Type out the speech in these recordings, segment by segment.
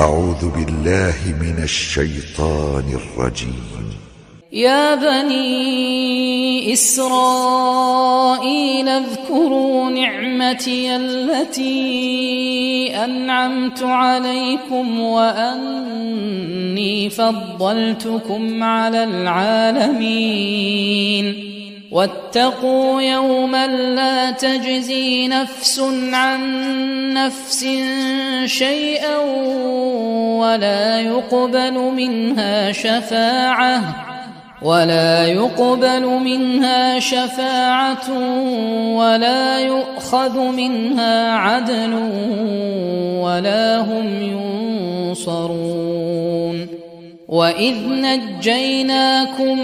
أعوذ بالله من الشيطان الرجيم. يا بني إسرائيل اذكروا نعمتي التي أنعمت عليكم وأني فضلتكم على العالمين واتقوا يوما لا تجزي نفس عن نفس شيئا ولا يقبل منها شفاعة ولا يؤخذ منها عدل ولا هم ينصرون. وإذ نجيناكم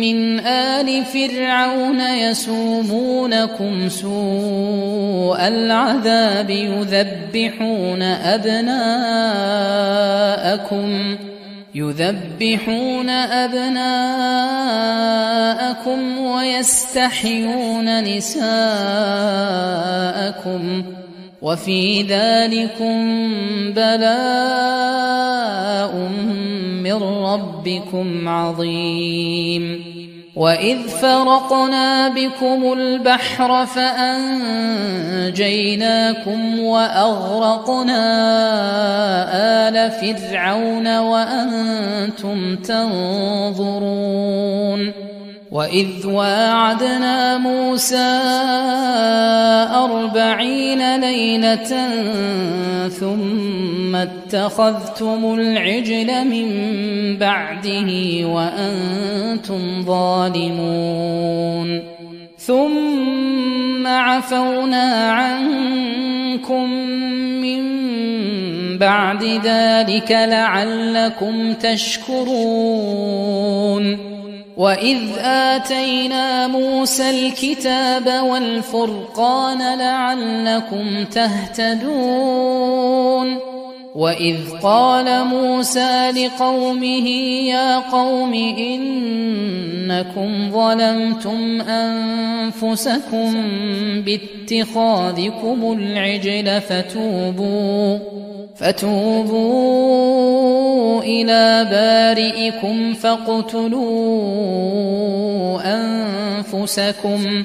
من آل فرعون يسومونكم سوء العذاب يذبحون أبناءكم ويستحيون نساءكم وفي ذلكم بلاء من ربكم عظيم. وإذ فرقنا بكم البحر فأنجيناكم وأغرقنا آل فرعون وأنتم تنظرون. وإذ واعدنا موسى 40 ليلة ثم اتخذتم العجل من بعده وأنتم ظالمون ثم عفونا عنكم من بعد ذلك لعلكم تشكرون. وإذ آتينا موسى الكتاب والفرقان لعلكم تهتدون. وإذ قال موسى لقومه يا قوم إنكم ظلمتم أنفسكم باتخاذكم العجل فتوبوا إلى بارئكم فاقتلوا أنفسكم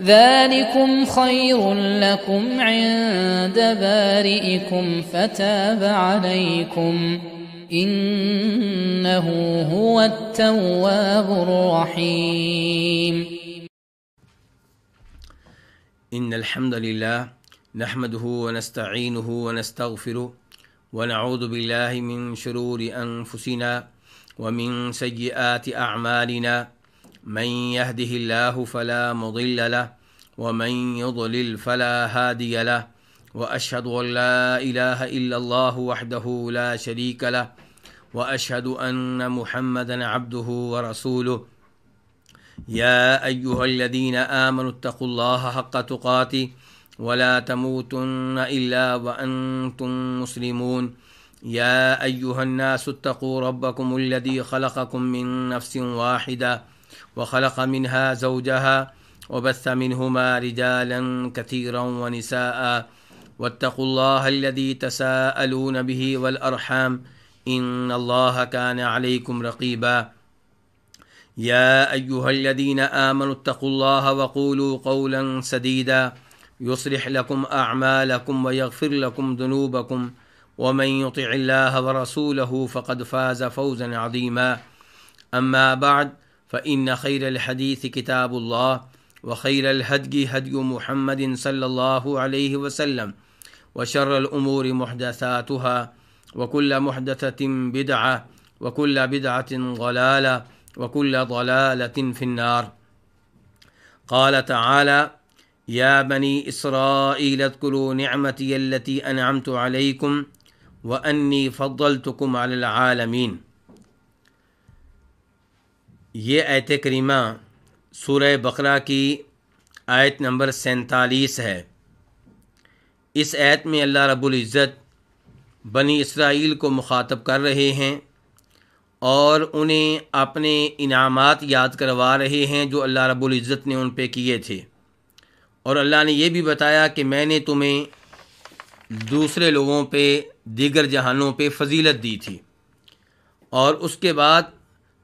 ذلكم خير لكم عند بارئكم فتاب عليكم إنه هو التواب الرحيم. إن الحمد لله نحمده ونستعينه ونستغفره ونعوذ بالله من شرور أنفسنا ومن سيئات أعمالنا من يهده الله فلا مضل له ومن يضلل فلا هادي له وأشهد أن لا إله إلا الله وحده لا شريك له وأشهد أن محمدا عبده ورسوله. يا أيها الذين آمنوا اتقوا الله حق تقاته ولا تموتن إلا وأنتم مسلمون. يا أيها الناس اتقوا ربكم الذي خلقكم من نفس واحدة وخلق منها زوجها وبث منهما رجالا كثيرا ونساء واتقوا الله الذي تساءلون به والأرحام إن الله كان عليكم رقيبا. يا أيها الذين آمنوا اتقوا الله وقولوا قولا سديدا يصلح لكم أعمالكم ويغفر لكم ذنوبكم ومن يطع الله ورسوله فقد فاز فوزا عظيما. أما بعد فإن خير الحديث كتاب الله وخير الهدي هدي محمد صلى الله عليه وسلم وشر الأمور محدثاتها وكل محدثة بدعة وكل بدعة ضلالة وكل ضلالة في النار. قال تعالى يا بني إسرائيل اذكروا نعمتي التي أنعمت عليكم وأني فضلتكم على العالمين. یہ آیت کریمہ سورہ بقرہ کی آیت نمبر 47 ہے. اس آیت میں اللہ رب العزت بنی اسرائیل کو مخاطب کر رہے ہیں اور انہیں اپنے انعامات یاد کروا رہے ہیں جو اللہ رب العزت نے ان پہ کیے تھے. اور اللہ نے یہ بھی بتایا کہ میں نے تمہیں دوسرے لوگوں پہ دیگر جہانوں پہ فضیلت دی تھی، اور اس کے بعد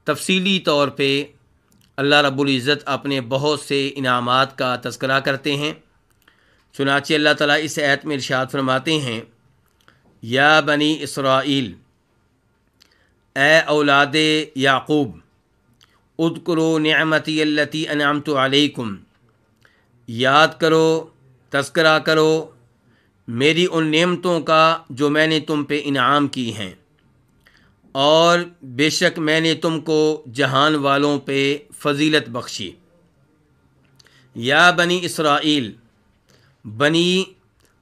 تفصیلی طور پہ اللہ رب العزت اپنے بہت سے انعامات کا تذکرہ کرتے ہیں۔ چنانچہ اللہ تعالیٰ اس آیت میں ارشاد فرماتے ہیں، یا بنی اسرائیل، اے اولاد یعقوب، اذکروا نعمتی التی انعمت علیکم، یاد کرو، تذکرہ کرو میری ان نعمتوں کا جو میں نے تم پہ انعام کی ہیں، اور بے شک میں نے تم کو جہان والوں پہ فضیلت بخشی۔ یا بنی اسرائیل، بنی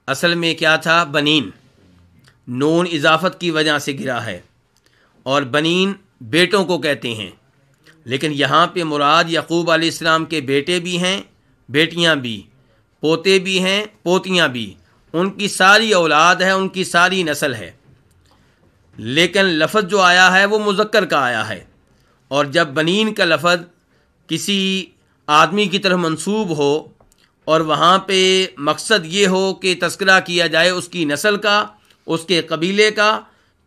اصل میں کیا تھا؟ بنین، نون اضافت کی وجہ سے گرا ہے، اور بنین بیٹوں کو کہتے ہیں، لیکن یہاں پہ مراد یعقوب علیہ السلام کے بیٹے بھی ہیں، بیٹیاں بھی، پوتے بھی ہیں، پوتیاں بھی، ان کی ساری اولاد ہے، ان کی ساری نسل ہے، لیکن لفظ جو آیا ہے وہ مذکر کا آیا ہے، اور جب بنین کا لفظ کسی آدمی کی طرف منسوب ہو اور وہاں پہ مقصد یہ ہو کہ تذکرہ کیا جائے اس کی نسل کا، اس کے قبیلے کا،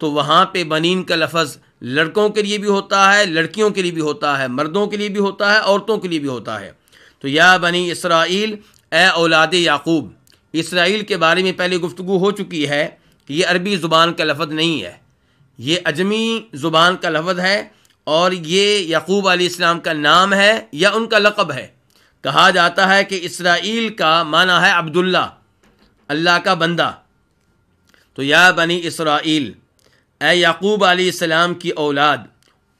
تو وہاں پہ بنین کا لفظ لڑکوں کے لیے بھی ہوتا ہے، لڑکیوں کے لیے بھی ہوتا ہے، مردوں کے لیے بھی ہوتا ہے، عورتوں کے لیے بھی ہوتا ہے۔ تو یا بنی اسرائیل، اے اولاد یعقوب، اسرائیل کے بارے میں پہلے گفتگو ہو چکی ہے کہ یہ عربی زبان کا لفظ نہیں ہے، یہ عجمی زبان کا لفظ ہے، اور یہ یعقوب علیہ السلام کا نام ہے یا ان کا لقب ہے۔ کہا جاتا ہے کہ اسرائیل کا معنی ہے عبداللہ، اللہ کا بندہ۔ تو یا بنی اسرائیل، اے یعقوب علیہ السلام کی اولاد،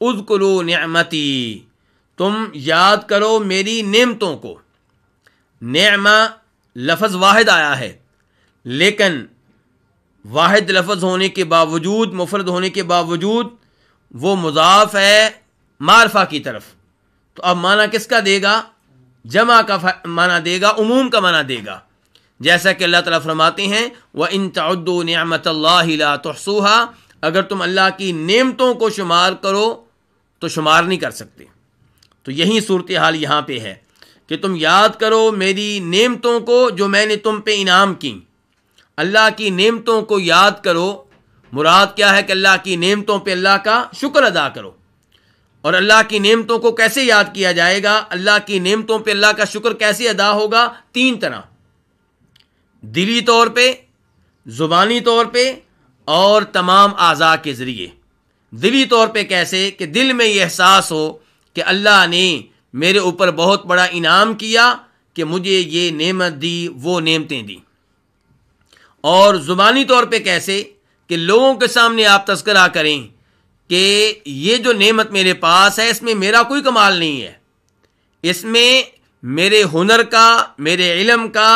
اذکروا نعمتی، تم یاد کرو میری نعمتوں کو۔ نعمہ لفظ واحد آیا ہے، لیکن واحد لفظ ہونے کے باوجود، مفرد ہونے کے باوجود، وہ مضاف ہے معرفہ کی طرف، تو اب معنی کس کا دے گا؟ جمع کا معنی دے گا، عموم کا معنی دے گا، جیسا کہ اللہ تعالیٰ فرماتے ہیں وَإِن تَعُدُّوا نِعْمَةَ اللَّهِ لَا تُحْصُوهَا، اگر تم اللہ کی نعمتوں کو شمار کرو تو شمار نہیں کر سکتے۔ تو یہی صورتحال یہاں پہ ہے کہ تم یاد کرو میری نعمتوں کو جو میں نے تم پہ انعام کی۔ اللہ کی نعمتوں کو یاد کرو، مراد کیا ہے کہ اللہ کی نعمتوں پہ اللہ کا شکر ادا کرو۔ اور اللہ کی نعمتوں کو کیسے یاد کیا جائے گا؟ اللہ کی نعمتوں پہ اللہ کا شکر کیسے ادا ہوگا؟ تین طرح، دلی طور پہ، زبانی طور پہ، اور تمام اعضاء کے ذریعے۔ دلی طور پہ کیسے؟ کہ دل میں یہ احساس ہو کہ اللہ نے میرے اوپر بہت بڑا انعام کیا کہ مجھے یہ نعمت دی، وہ نعمتیں دی۔ اور زبانی طور پہ کیسے؟ کہ لوگوں کے سامنے آپ تذکرہ کریں کہ یہ جو نعمت میرے پاس ہے اس میں میرا کوئی کمال نہیں ہے، اس میں میرے ہنر کا، میرے علم کا،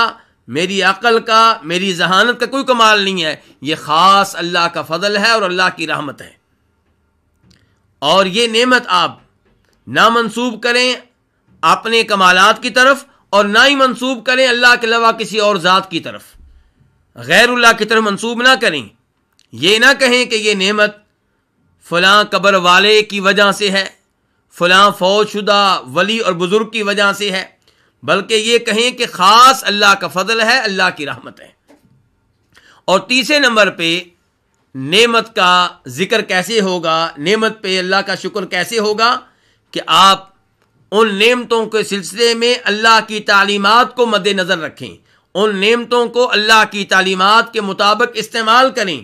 میری عقل کا، میری ذہانت کا کوئی کمال نہیں ہے، یہ خاص اللہ کا فضل ہے اور اللہ کی رحمت ہے۔ اور یہ نعمت آپ نہ منسوب کریں اپنے کمالات کی طرف، اور نہ ہی منسوب کریں اللہ کے علاوہ کسی اور ذات کی طرف، غیر اللہ کی طرف منسوب نہ کریں۔ یہ نہ کہیں کہ یہ نعمت فلاں قبر والے کی وجہ سے ہے، فلاں فوت شدہ ولی اور بزرگ کی وجہ سے ہے، بلکہ یہ کہیں کہ خاص اللہ کا فضل ہے، اللہ کی رحمت ہے۔ اور تیسرے نمبر پہ نعمت کا ذکر کیسے ہوگا، نعمت پہ اللہ کا شکر کیسے ہوگا؟ کہ آپ ان نعمتوں کے سلسلے میں اللہ کی تعلیمات کو مد نظر رکھیں، ان نعمتوں کو اللہ کی تعلیمات کے مطابق استعمال کریں،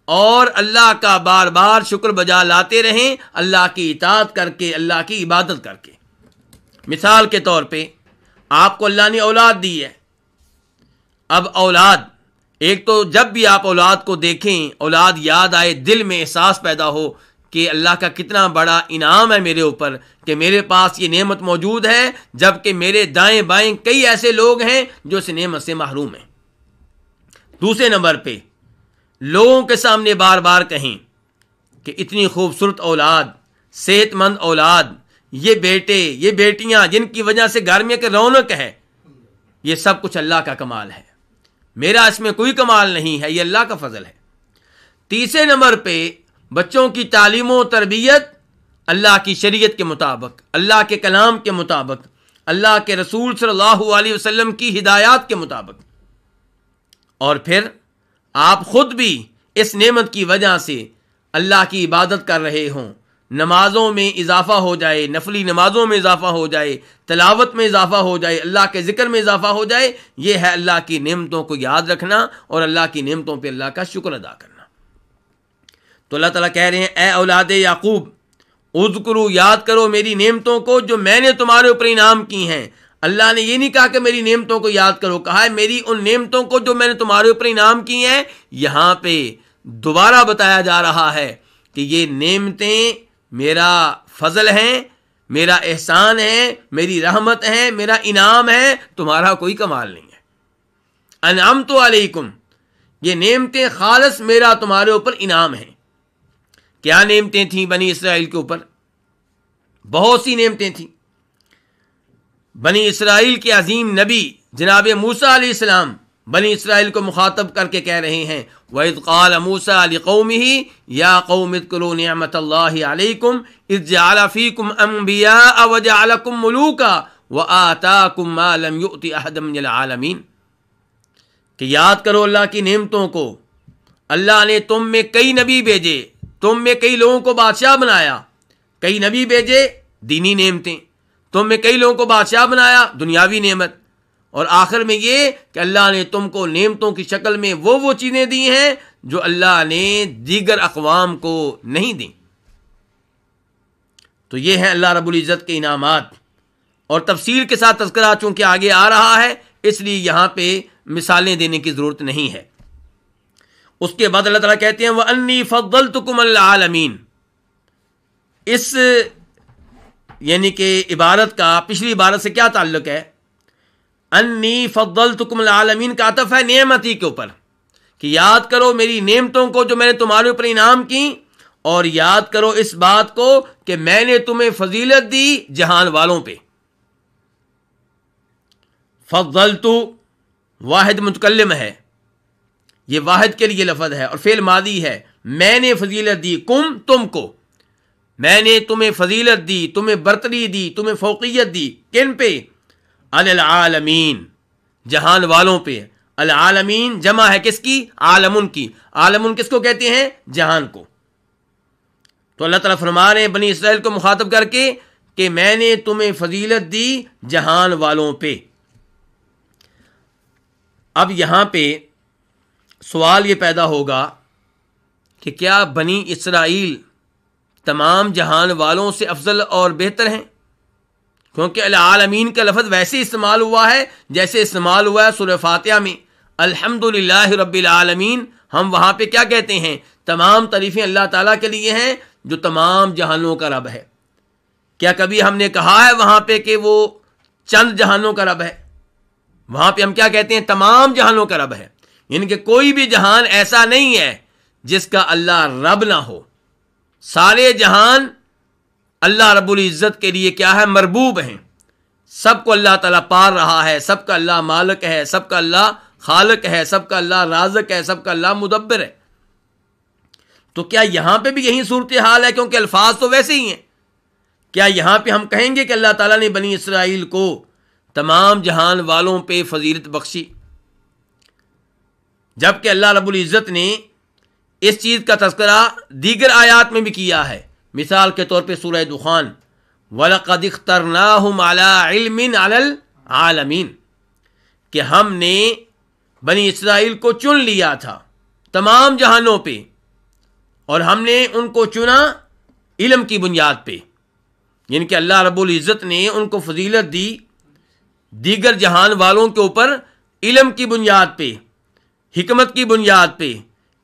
اور اللہ کا بار بار شکر بجا لاتے رہیں، اللہ کی اطاعت کر کے، اللہ کی عبادت کر کے۔ مثال کے طور پہ آپ کو اللہ نے اولاد دی ہے، اب اولاد، ایک تو جب بھی آپ اولاد کو دیکھیں، اولاد یاد آئے، دل میں احساس پیدا ہو کہ اللہ کا کتنا بڑا انعام ہے میرے اوپر کہ میرے پاس یہ نعمت موجود ہے، جبکہ میرے دائیں بائیں کئی ایسے لوگ ہیں جو اس نعمت سے محروم ہیں۔ دوسرے نمبر پہ لوگوں کے سامنے بار بار کہیں کہ اتنی خوبصورت اولاد، صحت مند اولاد، یہ بیٹے، یہ بیٹیاں جن کی وجہ سے گھر میں ایک رونق ہے، یہ سب کچھ اللہ کا کمال ہے، میرا اس میں کوئی کمال نہیں ہے، یہ اللہ کا فضل ہے۔ تیسرے نمبر پہ بچوں کی تعلیم و تربیت اللہ کی شریعت کے مطابق، اللہ کے کلام کے مطابق، اللہ کے رسول صلی اللہ علیہ وسلم کی ہدایات کے مطابق۔ اور پھر آپ خود بھی اس نعمت کی وجہ سے اللہ کی عبادت کر رہے ہوں، نمازوں میں اضافہ ہو جائے، نفلی نمازوں میں اضافہ ہو جائے، تلاوت میں اضافہ ہو جائے، اللہ کے ذکر میں اضافہ ہو جائے، یہ ہے اللہ کی نعمتوں کو یاد رکھنا اور اللہ کی نعمتوں پہ اللہ کا شکر ادا کرنا۔ تو اللہ تعالیٰ کہہ رہے ہیں اے اولاد یعقوب اذکرو، یاد کرو میری نعمتوں کو جو میں نے تمہارے اوپر انعام کی ہیں۔ اللہ نے یہ نہیں کہا کہ میری نعمتوں کو یاد کرو، کہا ہے میری ان نعمتوں کو جو میں نے تمہارے اوپر انعام کی ہیں۔ یہاں پہ دوبارہ بتایا جا رہا ہے کہ یہ نعمتیں میرا فضل ہیں، میرا احسان ہے، میری رحمت ہے، میرا انعام ہے، تمہارا کوئی کمال نہیں ہے۔ انعمت علیکم، یہ نعمتیں خالص میرا تمہارے اوپر انعام ہیں۔ کیا نعمتیں تھیں بنی اسرائیل کے اوپر؟ بہت سی نعمتیں تھیں۔ بنی اسرائیل کے عظیم نبی جناب موسیٰ علیہ السلام بنی اسرائیل کو مخاطب کر کے کہہ رہے ہیں وَإِذْ قَالَ مُوسَىٰ لِقَوْمِهِ يَا قَوْمِ اذْكُرُوا نِعْمَةَ اللَّهِ عَلَيْكُمْ إِذْ جَعَلَ فِيكُمْ أَنْبِيَاءَ وَجَعَلَكُمْ مُلُوكًا وَآتَاكُمْ مَا لَمْ يُؤْتِ أَحَدًا مِنَ الْعَالَمِينَ، کہ یاد کرو اللہ کی نعمتوں کو۔ اللہ نے تم میں کئی نبی بھیجے، تم میں کئی لوگوں کو بادشاہ بنایا، کئی نبی بھیجے، دینی نعمتیں، تم میں کئی لوگوں کو بادشاہ بنایا، دنیاوی نعمت، اور آخر میں یہ کہ اللہ نے تم کو نعمتوں کی شکل میں وہ چیزیں دی ہیں جو اللہ نے دیگر اقوام کو نہیں دیں۔ تو یہ ہیں اللہ رب العزت کے انعامات، اور تفصیل کے ساتھ تذکرہ چونکہ آگے آ رہا ہے اس لیے یہاں پہ مثالیں دینے کی ضرورت نہیں ہے۔ اس کے بعد اللہ تعالیٰ کہتے ہیں وَأَنِّي فَضَّلْتُكُمْ عَلَى الْعَالَمِينَ، اس یعنی کہ عبارت کا پچھلی عبارت سے کیا تعلق ہے؟ انی فضلتکم العالمین کا عطف ہے نعمتی کے اوپر، کہ یاد کرو میری نعمتوں کو جو میں نے تمہارے اوپر انعام کی، اور یاد کرو اس بات کو کہ میں نے تمہیں فضیلت دی جہان والوں پہ۔ فضلتو واحد متکلم ہے، یہ واحد کے لیے لفظ ہے اور فعل ماضی ہے۔ میں نے فضیلت دی، کم تم کو، میں نے تمہیں فضیلت دی، تمہیں برتری دی، تمہیں فوقیت دی، کن پہ؟ علی العالمین، جہان والوں پہ۔ العالمین جمع ہے کس کی؟ عالمن کی۔ عالمن کس کو کہتے ہیں؟ جہان کو۔ تو اللہ تعالیٰ فرما رہے ہیں بنی اسرائیل کو مخاطب کر کے کہ میں نے تمہیں فضیلت دی جہان والوں پہ۔ اب یہاں پہ سوال یہ پیدا ہوگا کہ کیا بنی اسرائیل تمام جہان والوں سے افضل اور بہتر ہیں؟ کیونکہ العالمین کا لفظ ویسے استعمال ہوا ہے جیسے استعمال ہوا ہے سورہ فاتحہ میں الحمدللہ رب العالمین۔ ہم وہاں پہ کیا کہتے ہیں؟ تمام تعریفیں اللہ تعالیٰ کے لیے ہیں جو تمام جہانوں کا رب ہے۔ کیا کبھی ہم نے کہا ہے وہاں پہ کہ وہ چند جہانوں کا رب ہے؟ وہاں پہ ہم کیا کہتے ہیں؟ تمام جہانوں کا رب ہے، یعنی کہ کوئی بھی جہان ایسا نہیں ہے جس کا اللہ رب نہ ہو۔ سارے جہان اللہ رب العزت کے لیے کیا ہے؟ مربوب ہیں۔ سب کو اللہ تعالیٰ پال رہا ہے، سب کا اللہ مالک ہے، سب کا اللہ خالق ہے، سب کا اللہ رازق ہے، سب کا اللہ مدبر ہے۔ تو کیا یہاں پہ بھی یہی صورتحال ہے؟ کیونکہ الفاظ تو ویسے ہی ہیں۔ کیا یہاں پہ ہم کہیں گے کہ اللہ تعالیٰ نے بنی اسرائیل کو تمام جہان والوں پہ فضیلت بخشی، جبکہ اللہ رب العزت نے اس چیز کا تذکرہ دیگر آیات میں بھی کیا ہے؟ مثال کے طور پہ سورہ دخان وَلَقَدِ اخْتَرْنَاهُمْ عَلَىٰ عِلْمٍ عَلَى الْعَالَمِينَ، کہ ہم نے بنی اسرائیل کو چن لیا تھا تمام جہانوں پہ، اور ہم نے ان کو چنا علم کی بنیاد پہ، یعنی کہ اللہ رب العزت نے ان کو فضیلت دی دیگر جہان والوں کے اوپر علم کی بنیاد پہ، حکمت کی بنیاد پہ۔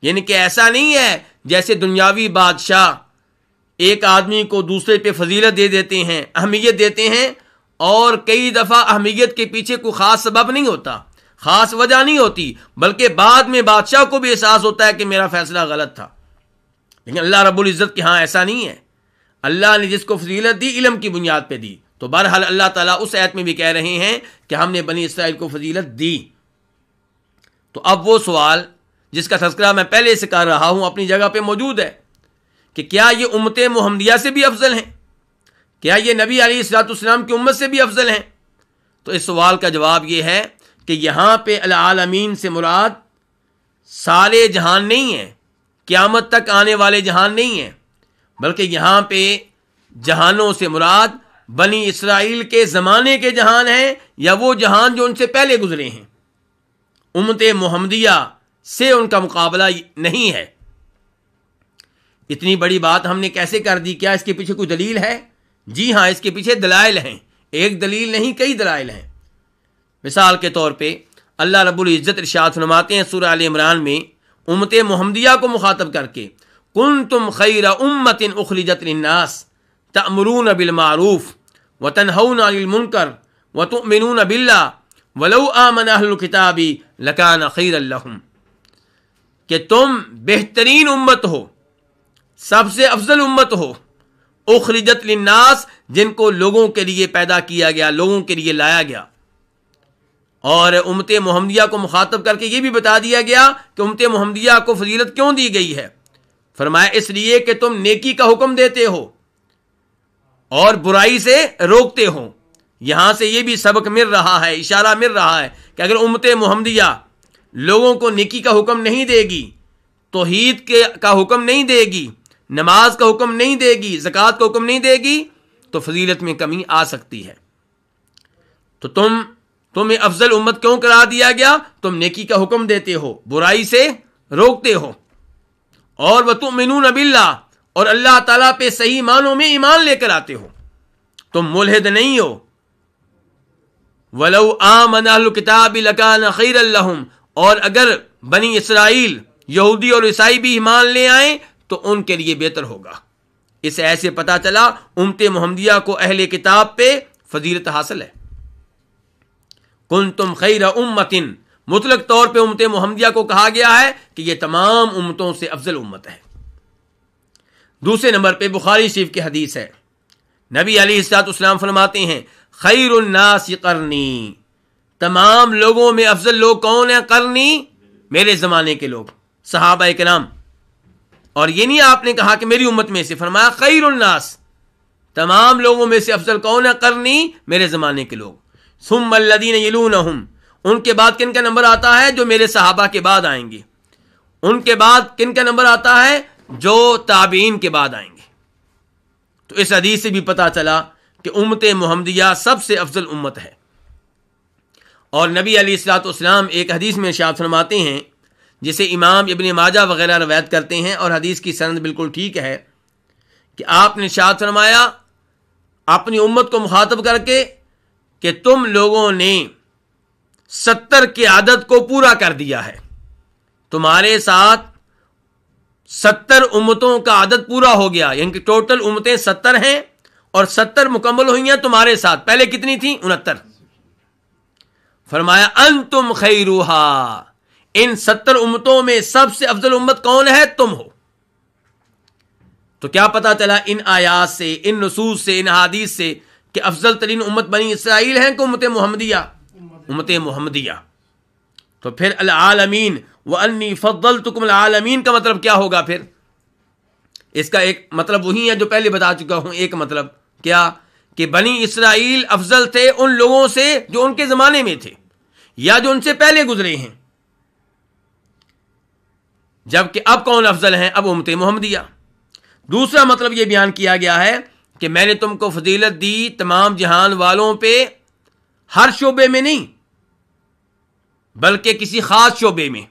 یعنی کہ ایسا نہیں ہے جیسے دنیاوی بادشاہ ایک آدمی کو دوسرے پہ فضیلت دے دیتے ہیں، اہمیت دیتے ہیں، اور کئی دفعہ اہمیت کے پیچھے کوئی خاص سبب نہیں ہوتا، خاص وجہ نہیں ہوتی، بلکہ بعد میں بادشاہ کو بھی احساس ہوتا ہے کہ میرا فیصلہ غلط تھا۔ لیکن اللہ رب العزت کے ہاں ایسا نہیں ہے۔ اللہ نے جس کو فضیلت دی علم کی بنیاد پہ دی۔ تو بہرحال اللہ تعالیٰ اس آیت میں بھی کہہ رہے ہیں کہ ہم نے بنی اسرائیل کو فضیلت دی۔ تو اب وہ سوال جس کا تذکرہ میں پہلے سے کر رہا ہوں اپنی جگہ پہ موجود ہے کہ کیا یہ امت محمدیہ سے بھی افضل ہیں؟ کیا یہ نبی علیہ الصلوۃ والسلام کی امت سے بھی افضل ہیں؟ تو اس سوال کا جواب یہ ہے کہ یہاں پہ العالمین سے مراد سارے جہان نہیں ہیں، قیامت تک آنے والے جہان نہیں ہیں، بلکہ یہاں پہ جہانوں سے مراد بنی اسرائیل کے زمانے کے جہان ہیں یا وہ جہان جو ان سے پہلے گزرے ہیں۔ امت محمدیہ سے ان کا مقابلہ نہیں ہے۔ اتنی بڑی بات ہم نے کیسے کر دی؟ کیا اس کے پیچھے کوئی دلیل ہے؟ جی ہاں، اس کے پیچھے دلائل ہیں، ایک دلیل نہیں کئی دلائل ہیں۔ مثال کے طور پہ اللہ رب العزت ارشاد فرماتے ہیں سورہ آل عمران میں امت محمدیہ کو مخاطب کر کے، کنتم خیر امت اخرجت للناس تأمرون بالمعروف وتنہون عن المنکر وتؤمنون باللہ ولو آمن اہل الکتاب لکان خیرا لہم، کہ تم بہترین امت ہو، سب سے افضل امت ہو، اخرجت للناس، جن کو لوگوں کے لیے پیدا کیا گیا، لوگوں کے لیے لایا گیا۔ اور امت محمدیہ کو مخاطب کر کے یہ بھی بتا دیا گیا کہ امت محمدیہ کو فضیلت کیوں دی گئی ہے۔ فرمایا اس لیے کہ تم نیکی کا حکم دیتے ہو اور برائی سے روکتے ہو۔ یہاں سے یہ بھی سبق مل رہا ہے، اشارہ مل رہا ہے کہ اگر امت محمدیہ لوگوں کو نیکی کا حکم نہیں دے گی، توحید کا حکم نہیں دے گی، نماز کا حکم نہیں دے گی، زکوٰۃ کا حکم نہیں دے گی، تو فضیلت میں کمی آ سکتی ہے۔ تو تمہیں افضل امت کیوں قرار دیا گیا؟ تم نیکی کا حکم دیتے ہو، برائی سے روکتے ہو، اور وَتُؤْمِنُونَ بِاللَّهِ، اور اللہ تعالیٰ پہ صحیح معنوں میں ایمان لے کر آتے ہو، تم ملحد نہیں ہو۔ وَلَوْ آمَنَ أَهْلُ الْكِتَابِ لَكَانَ خَيْرًا لَهُمْ، اور اگر بنی اسرائیل یہودی اور عیسائی بھی ایمان لے آئیں تو ان کے لیے بہتر ہوگا۔ اس ایسے پتہ چلا امت محمدیہ کو اہل کتاب پہ فضیلت حاصل ہے۔ کنتم خیر امت، مطلق طور پہ امت محمدیہ کو کہا گیا ہے کہ یہ تمام امتوں سے افضل امت ہے۔ دوسرے نمبر پہ بخاری شریف کی حدیث ہے، نبی علیہ الصلوۃ والسلام فرماتے ہیں خیر الناس قرنی، تمام لوگوں میں افضل لوگ کون ہیں؟ قرنی، میرے زمانے کے لوگ، صحابہ کرام۔ اور یہ نہیں آپ نے کہا کہ میری امت میں سے، فرمایا خیر الناس، تمام لوگوں میں سے افضل کون ہے؟ قرنی، میرے زمانے کے لوگ۔ ثم الذین یلونہم، ان کے بعد کن کا نمبر آتا ہے؟ جو میرے صحابہ کے بعد آئیں گے۔ ان کے بعد کن کا نمبر آتا ہے؟ جو تابعین کے بعد آئیں گے۔ تو اس حدیث سے بھی پتہ چلا کہ امت محمدیہ سب سے افضل امت ہے۔ اور نبی علیہ الصلوۃ والسلام ایک حدیث میں ارشاد فرماتے ہیں، جسے امام ابن ماجہ وغیرہ روایت کرتے ہیں، اور حدیث کی سند بالکل ٹھیک ہے، کہ آپ نے ارشاد فرمایا اپنی امت کو مخاطب کر کے کہ تم لوگوں نے 70 کے عدد کو پورا کر دیا ہے، تمہارے ساتھ 70 امتوں کا عدد پورا ہو گیا، یعنی کہ ٹوٹل امتیں 70 ہیں اور 70 مکمل ہوئی ہیں تمہارے ساتھ۔ پہلے کتنی تھیں؟ 69۔ فرمایا انتم خیروہا، ان 70 امتوں میں سب سے افضل امت کون ہے؟ تم ہو۔ تو کیا پتا چلا ان آیات سے، ان نصوص سے، ان احادیث سے کہ افضل ترین امت بنی اسرائیل ہیں کہ امت محمدیہ؟ امت محمدیہ۔ تو پھر العالمین وانی فضلتکم العالمین کا مطلب کیا ہوگا؟ پھر اس کا ایک مطلب وہی ہے جو پہلے بتا چکا ہوں۔ ایک مطلب کیا؟ کہ بنی اسرائیل افضل تھے ان لوگوں سے جو ان کے زمانے میں تھے یا جو ان سے پہلے گزرے ہیں، جبکہ اب کون افضل ہیں؟ اب امت محمدیہ۔ دوسرا مطلب یہ بیان کیا گیا ہے کہ میں نے تم کو فضیلت دی تمام جہان والوں پہ، ہر شعبے میں نہیں بلکہ کسی خاص شعبے میں۔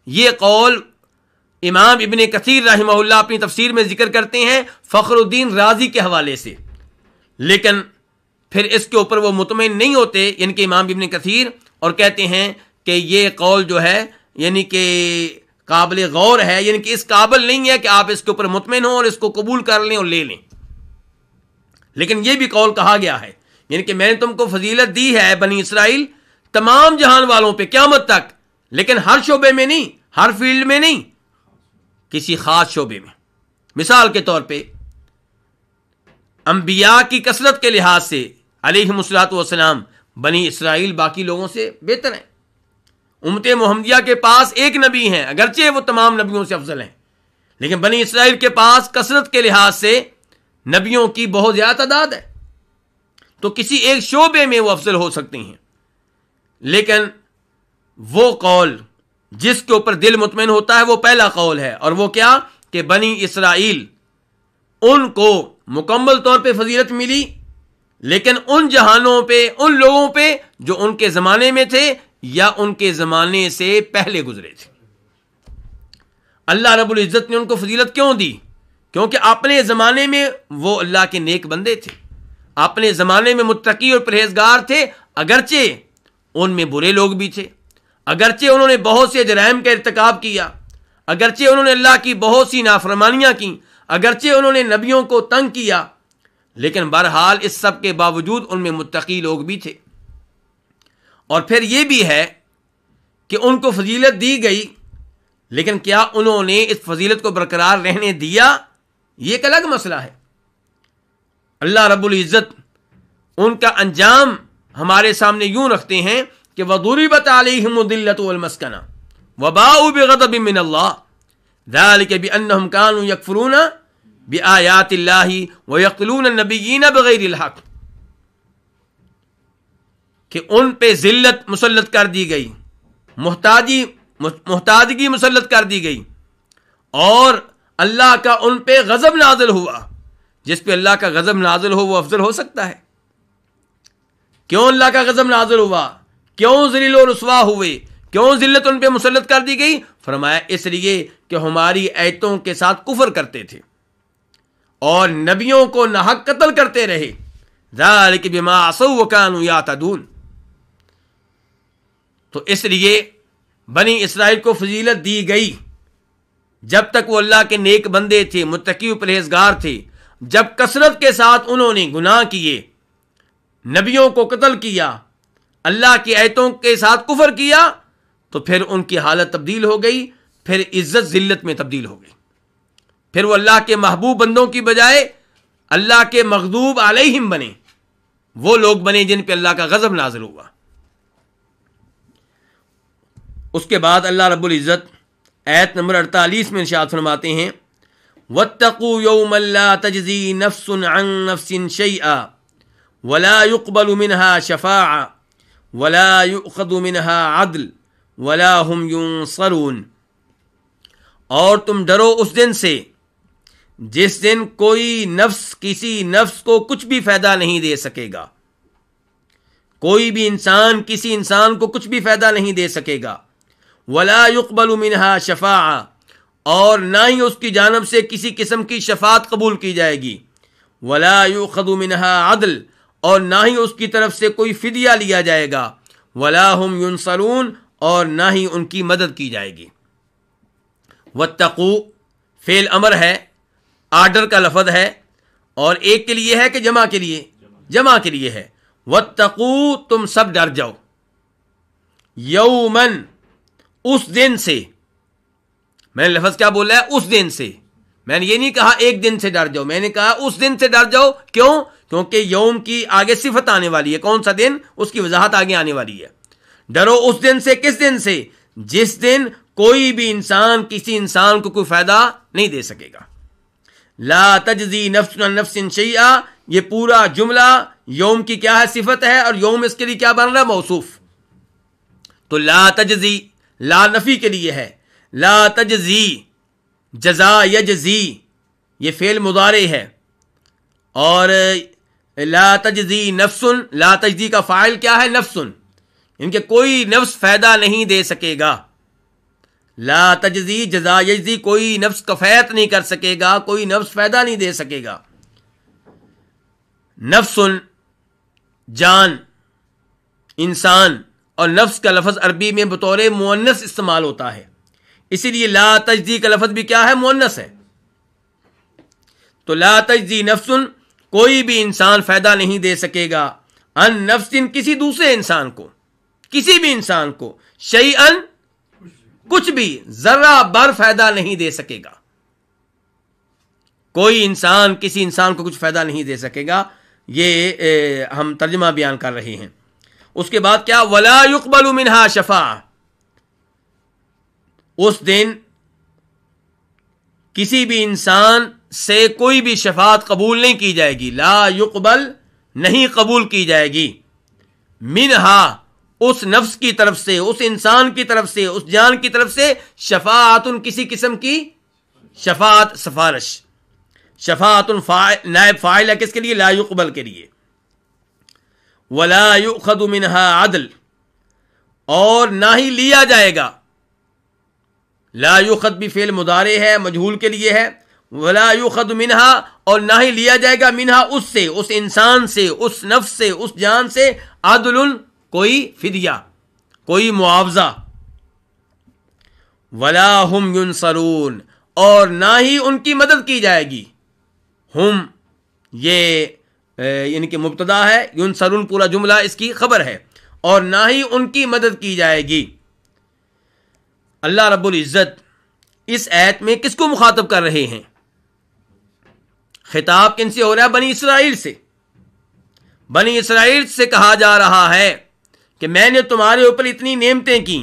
یہ قول امام ابن کثیر رحمہ اللہ اپنی تفسیر میں ذکر کرتے ہیں فخر الدین رازی کے حوالے سے، لیکن پھر اس کے اوپر وہ مطمئن نہیں ہوتے، یعنی کہ امام ابن کثیر، اور کہتے ہیں کہ یہ قول جو ہے یعنی کہ قابل غور ہے، یعنی کہ اس قابل نہیں ہے کہ آپ اس کے اوپر مطمئن ہوں اور اس کو قبول کر لیں اور لے لیں۔ لیکن یہ بھی قول کہا گیا ہے، یعنی کہ میں نے تم کو فضیلت دی ہے بنی اسرائیل تمام جہان والوں پہ قیامت تک، لیکن ہر شعبے میں نہیں، ہر فیلڈ میں نہیں، کسی خاص شعبے میں۔ مثال کے طور پہ انبیاء کی کثرت کے لحاظ سے علیہم الصلوۃ والسلام بنی اسرائیل باقی لوگوں سے بہتر ہیں۔ امت محمدیہ کے پاس ایک نبی ہیں، اگرچہ وہ تمام نبیوں سے افضل ہیں، لیکن بنی اسرائیل کے پاس کثرت کے لحاظ سے نبیوں کی بہت زیادہ تعداد ہے، تو کسی ایک شعبے میں وہ افضل ہو سکتے ہیں۔ لیکن وہ قول جس کے اوپر دل مطمئن ہوتا ہے وہ پہلا قول ہے، اور وہ کیا کہ بنی اسرائیل ان کو مکمل طور پہ فضیلت ملی، لیکن ان جہانوں پہ، ان لوگوں پہ جو ان کے زمانے میں تھے یا ان کے زمانے سے پہلے گزرے تھے۔ اللہ رب العزت نے ان کو فضیلت کیوں دی؟ کیونکہ اپنے زمانے میں وہ اللہ کے نیک بندے تھے، اپنے زمانے میں متقی اور پرہیزگار تھے، اگرچہ ان میں برے لوگ بھی تھے، اگرچہ انہوں نے بہت سے جرائم کا ارتکاب کیا، اگرچہ انہوں نے اللہ کی بہت سی نافرمانیاں کی، اگرچہ انہوں نے نبیوں کو تنگ کیا، لیکن بہرحال اس سب کے باوجود ان میں متقی لوگ بھی تھے۔ اور پھر یہ بھی ہے کہ ان کو فضیلت دی گئی، لیکن کیا انہوں نے اس فضیلت کو برقرار رہنے دیا؟ یہ ایک الگ مسئلہ ہے۔ اللہ رب العزت ان کا انجام ہمارے سامنے یوں رکھتے ہیں کہ وَضُرِبَتْ عَلَيْهِمُ الذِّلَّةُ وَالْمَسْكَنَةُ وَبَاءُوا بِغَضَبٍ مِّنَ اللَّهِ ذَلِكَ بِأَنَّهُمْ كَانُوا يَكْفُرُونَ بِآيَاتِ اللَّهِ وَيَقْتُلُونَ النَّبِيِّينَ بِغَيْرِ الْحَقِّ، کہ ان پہ ذلت مسلط کر دی گئی، محتاجگی مسلط کر دی گئی، اور اللہ کا ان پہ غضب نازل ہوا۔ جس پہ اللہ کا غضب نازل ہو وہ افضل ہو سکتا ہے؟ کیوں اللہ کا غضب نازل ہوا؟ کیوں ذلیل و رسوا ہوئے؟ کیوں ذلت ان پہ مسلط کر دی گئی؟ فرمایا اس لیے کہ ہماری آیتوں کے ساتھ کفر کرتے تھے اور نبیوں کو ناحق قتل کرتے رہے۔ ذالک بما عصوا وکانوا یعتدون۔ تو اس لیے بنی اسرائیل کو فضیلت دی گئی جب تک وہ اللہ کے نیک بندے تھے، متقی و پرہیزگار تھے۔ جب کثرت کے ساتھ انہوں نے گناہ کیے، نبیوں کو قتل کیا، اللہ کی آیتوں کے ساتھ کفر کیا، تو پھر ان کی حالت تبدیل ہو گئی، پھر عزت ذلت میں تبدیل ہو گئی، پھر وہ اللہ کے محبوب بندوں کی بجائے اللہ کے مغضوب علیہم بنے، وہ لوگ بنے جن پہ اللہ کا غضب نازل ہوا۔ اس کے بعد اللہ رب العزت آیت نمبر 48 میں ارشاد فرماتے ہیں وَاتَّقُوا يَوْمًا لَا تَجْزِي نَفْسٌ عَن نَفْسٍ شَيْئًا وَلَا يُقْبَلُ مِنْهَا شَفَاعَةٌ وَلَا يُؤْخَذُ مِنْهَا عَدْلٌ وَلَا هُمْ يُنصَرُونَ۔ اور تم ڈرو اس دن سے جس دن کوئی نفس کسی نفس کو کچھ بھی فائدہ نہیں دے سکے گا، کوئی بھی انسان کسی انسان کو کچھ بھی فائدہ نہیں دے سکے گا، وَلَا يُقْبَلُ مِنْهَا شَفَاعَةٌ، اور نہ ہی اس کی جانب سے کسی قسم کی شفاعت قبول کی جائے گی، وَلَا يُؤْخَذُ مِنْهَا عَدْلٌ، اور نہ ہی اس کی طرف سے کوئی فدیہ لیا جائے گا، وَلَا هُمْ يُنصَرُونَ، اور نہ ہی ان کی مدد کی جائے گی۔ وَاتَّقُوا فعل امر ہے، آرڈر کا لفظ ہے، اور ایک کے لیے ہے کہ جمع کے لیے ہے۔ وَاتَّقُوا تم سب ڈر جاؤ، یومن اس دن سے، میں نے لفظ کیا بولا ہے؟ اس دن سے۔ میں نے یہ نہیں کہا ایک دن سے ڈر جاؤ، میں نے کہا اس دن سے ڈر جاؤ۔ کیوں؟ کیونکہ یوم کی آگے صفت آنے والی ہے، کون سا دن، اس کی وضاحت آگے آنے والی ہے۔ ڈرو اس دن سے، کس دن سے؟ جس دن کوئی بھی انسان کسی انسان کو کوئی فائدہ نہیں دے سکے گا۔ لا تجزی نفس عن نفس شیئا، یہ پورا جملہ یوم کی کیا ہے؟ صفت ہے، اور یوم اس کے لیے کیا بن رہا ہے؟ موصوف۔ تو لا تجزی، لا نفی کے لیے ہے، لا تجزی جزا یجزی، یہ فعل مضارع ہے، اور لا تجزی نفس، لا تجزی کا فاعل کیا ہے؟ نفس، ان کے کوئی نفس فائدہ نہیں دے سکے گا۔ لا تجزی جزا یجزی، کوئی نفس کفایت نہیں کر سکے گا، کوئی نفس فائدہ نہیں دے سکے گا۔ نفس جان، انسان، اور نفس کا لفظ عربی میں بطور مؤنث استعمال ہوتا ہے، اسی لیے لا تجزی کا لفظ بھی کیا ہے؟ مؤنث ہے۔ تو لا تجزی نفس، کوئی بھی انسان فائدہ نہیں دے سکے گا، ان نفس، کسی دوسرے انسان کو، کسی بھی انسان کو، شیئن، کچھ بھی، ذرہ بر فائدہ نہیں دے سکے گا۔ کوئی انسان کسی انسان کو کچھ فائدہ نہیں دے سکے گا، یہ ہم ترجمہ بیان کر رہے ہیں۔ اس کے بعد کیا؟ وَلَا يُقْبَلُ مِنْهَا شَفَاعَةٌ، اس دن کسی بھی انسان سے کوئی بھی شفاعت قبول نہیں کی جائے گی۔ لا يقبل، نہیں قبول کی جائے گی، منہا، اس نفس کی طرف سے، اس انسان کی طرف سے، اس جان کی طرف سے شفاعت، کسی قسم کی شفاعت، سفارش. شفاعت نائب فاعل ہے کس کے لیے؟ لا یقبل کے لیے. ولا یؤخذ منها عدل، اور نہ ہی لیا جائے گا. لا یؤخذ بھی فعل مضارع ہے، مجہول کے لیے ہے. ولا یؤخذ منها، اور نہ ہی لیا جائے گا منها، اس سے، اس انسان سے، اس نفس سے، اس جان سے، عدل، کوئی فدیہ، کوئی معاوضہ. ولا هم ينصرون، اور نہ ہی ان کی مدد کی جائے گی. ہم یہ یعنی کہ مبتدا ہے، ينصرون پورا جملہ اس کی خبر ہے، اور نہ ہی ان کی مدد کی جائے گی. اللہ رب العزت اس آیت میں کس کو مخاطب کر رہے ہیں؟ خطاب کن سے ہو رہا ہے؟ بنی اسرائیل سے. بنی اسرائیل سے کہا جا رہا ہے کہ میں نے تمہارے اوپر اتنی نعمتیں کی،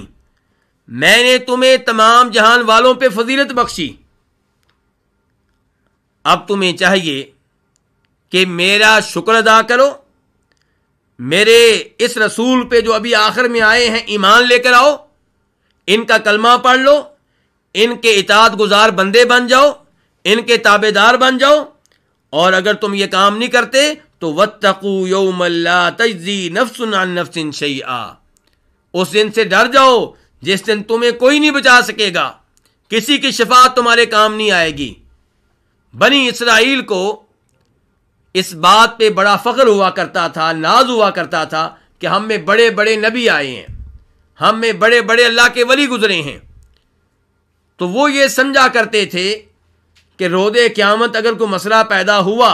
میں نے تمہیں تمام جہان والوں پہ فضیلت بخشی، اب تمہیں چاہیے کہ میرا شکر ادا کرو، میرے اس رسول پہ جو ابھی آخر میں آئے ہیں ایمان لے کر آؤ، ان کا کلمہ پڑھ لو، ان کے اطاعت گزار بندے بن جاؤ، ان کے تابع دار بن جاؤ. اور اگر تم یہ کام نہیں کرتے تو واتقوا یوما لا تجزی نفس عن نفس شیئا، اس دن سے ڈر جاؤ جس دن تمہیں کوئی نہیں بچا سکے گا، کسی کی شفاعت تمہارے کام نہیں آئے گی. بنی اسرائیل کو اس بات پہ بڑا فخر ہوا کرتا تھا، ناز ہوا کرتا تھا کہ ہم میں بڑے بڑے نبی آئے ہیں، ہم میں بڑے بڑے اللہ کے ولی گزرے ہیں. تو وہ یہ سمجھا کرتے تھے کہ روز قیامت اگر کوئی مسئلہ پیدا ہوا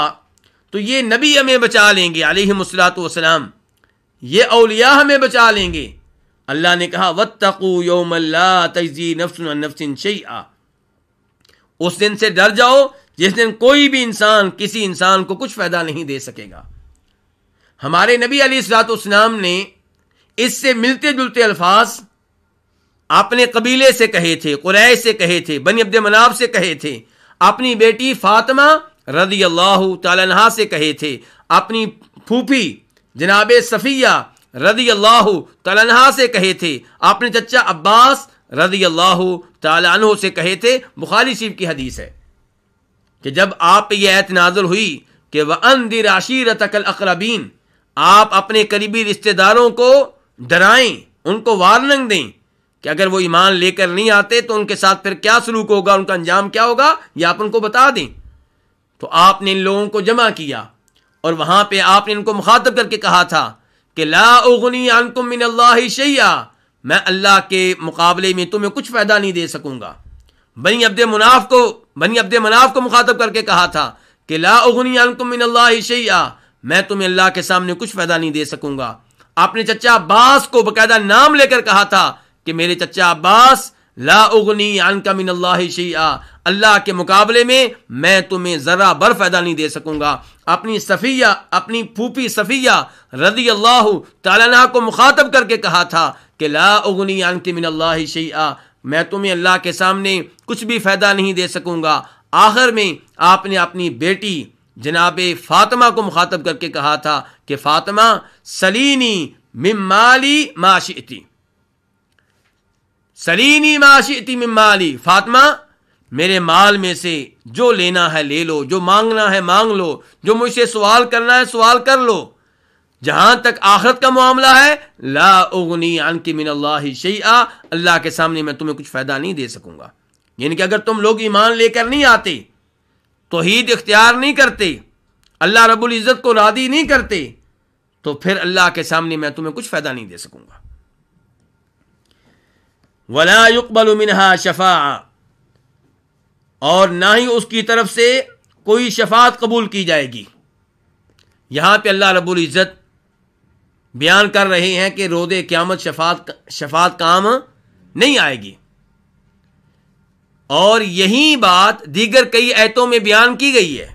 تو یہ نبی ہمیں بچا لیں گے علیہم الصلوۃ والسلام، یہ اولیاء ہمیں بچا لیں گے. اللہ نے کہا واتقوا یوما لا تجزی نفس عن نفس شیئا، اس دن سے ڈر جاؤ جس دن کوئی بھی انسان کسی انسان کو کچھ فائدہ نہیں دے سکے گا. ہمارے نبی علیہ الصلوۃ والسلام نے اس سے ملتے جلتے الفاظ اپنے قبیلے سے کہے تھے، قریش سے کہے تھے، بنی عبد مناف سے کہے تھے، اپنی بیٹی فاطمہ رضی اللہ تعالی عنہا سے کہے تھے، اپنی پھوپھی جناب صفیہ رضی اللہ تعالی عنہا سے کہے تھے، اپنے چچا عباس رضی اللہ تعالی عنہ سے کہے تھے. بخاری شریف کی حدیث ہے کہ جب آپ پہ یہ آیت نازل ہوئی کہ وَأَنذِرْ عَشِيرَتَكَ الْأَقْرَبِينَ، آپ اپنے قریبی رشتہ داروں کو ڈرائیں، ان کو وارننگ دیں کہ اگر وہ ایمان لے کر نہیں آتے تو ان کے ساتھ پھر کیا سلوک ہوگا، ان کا انجام کیا ہوگا، یہ آپ ان کو بتا دیں. تو آپ نے ان لوگوں کو جمع کیا اور وہاں پہ آپ نے ان کو مخاطب کر کے کہا تھا کہ لا اغنی عنکم من اللہ شیئا، میں اللہ کے مقابلے میں تمہیں کچھ فائدہ نہیں دے سکوں گا. بنی عبد مناف کو مخاطب کر کے کہا تھا کہ لا اغنی عنکم من اللہ شیئا، میں تمہیں اللہ کے سامنے کچھ فائدہ نہیں دے سکوں گا. اپنے چچا عباس کو باقاعدہ نام لے کر کہا تھا کہ میرے چچا عباس لا اغنی عنک من اللہ شیئا، اللہ کے مقابلے میں تمہیں ذرا بر فائدہ نہیں دے سکوں گا. اپنی پھوپھی صفیہ رضی اللہ تعالیٰ عنہ کو مخاطب کر کے کہا تھا کہ لا اغنی عنک من اللہ شیئا، میں تمہیں اللہ کے سامنے کچھ بھی فائدہ نہیں دے سکوں گا. آخر میں آپ نے اپنی بیٹی جناب فاطمہ کو مخاطب کر کے کہا تھا کہ فاطمہ سلینی من مالی ما شئتی، سلینی ما شئتی من مالی، فاطمہ میرے مال میں سے جو لینا ہے لے لو، جو مانگنا ہے مانگ لو، جو مجھ سے سوال کرنا ہے سوال کر لو. جہاں تک آخرت کا معاملہ ہے لا اغنی عنک من اللہ شیئا، اللہ کے سامنے میں تمہیں کچھ فائدہ نہیں دے سکوں گا. یعنی کہ اگر تم لوگ ایمان لے کر نہیں آتے، توحید اختیار نہیں کرتے، اللہ رب العزت کو راضی نہیں کرتے، تو پھر اللہ کے سامنے میں تمہیں کچھ فائدہ نہیں دے سکوں گا. ولا يقبل منها شفاعہ، اور نہ ہی اس کی طرف سے کوئی شفاعت قبول کی جائے گی. یہاں پہ اللہ رب العزت بیان کر رہے ہیں کہ روز قیامت شفاعت کام نہیں آئے گی، اور یہی بات دیگر کئی آیتوں میں بیان کی گئی ہے،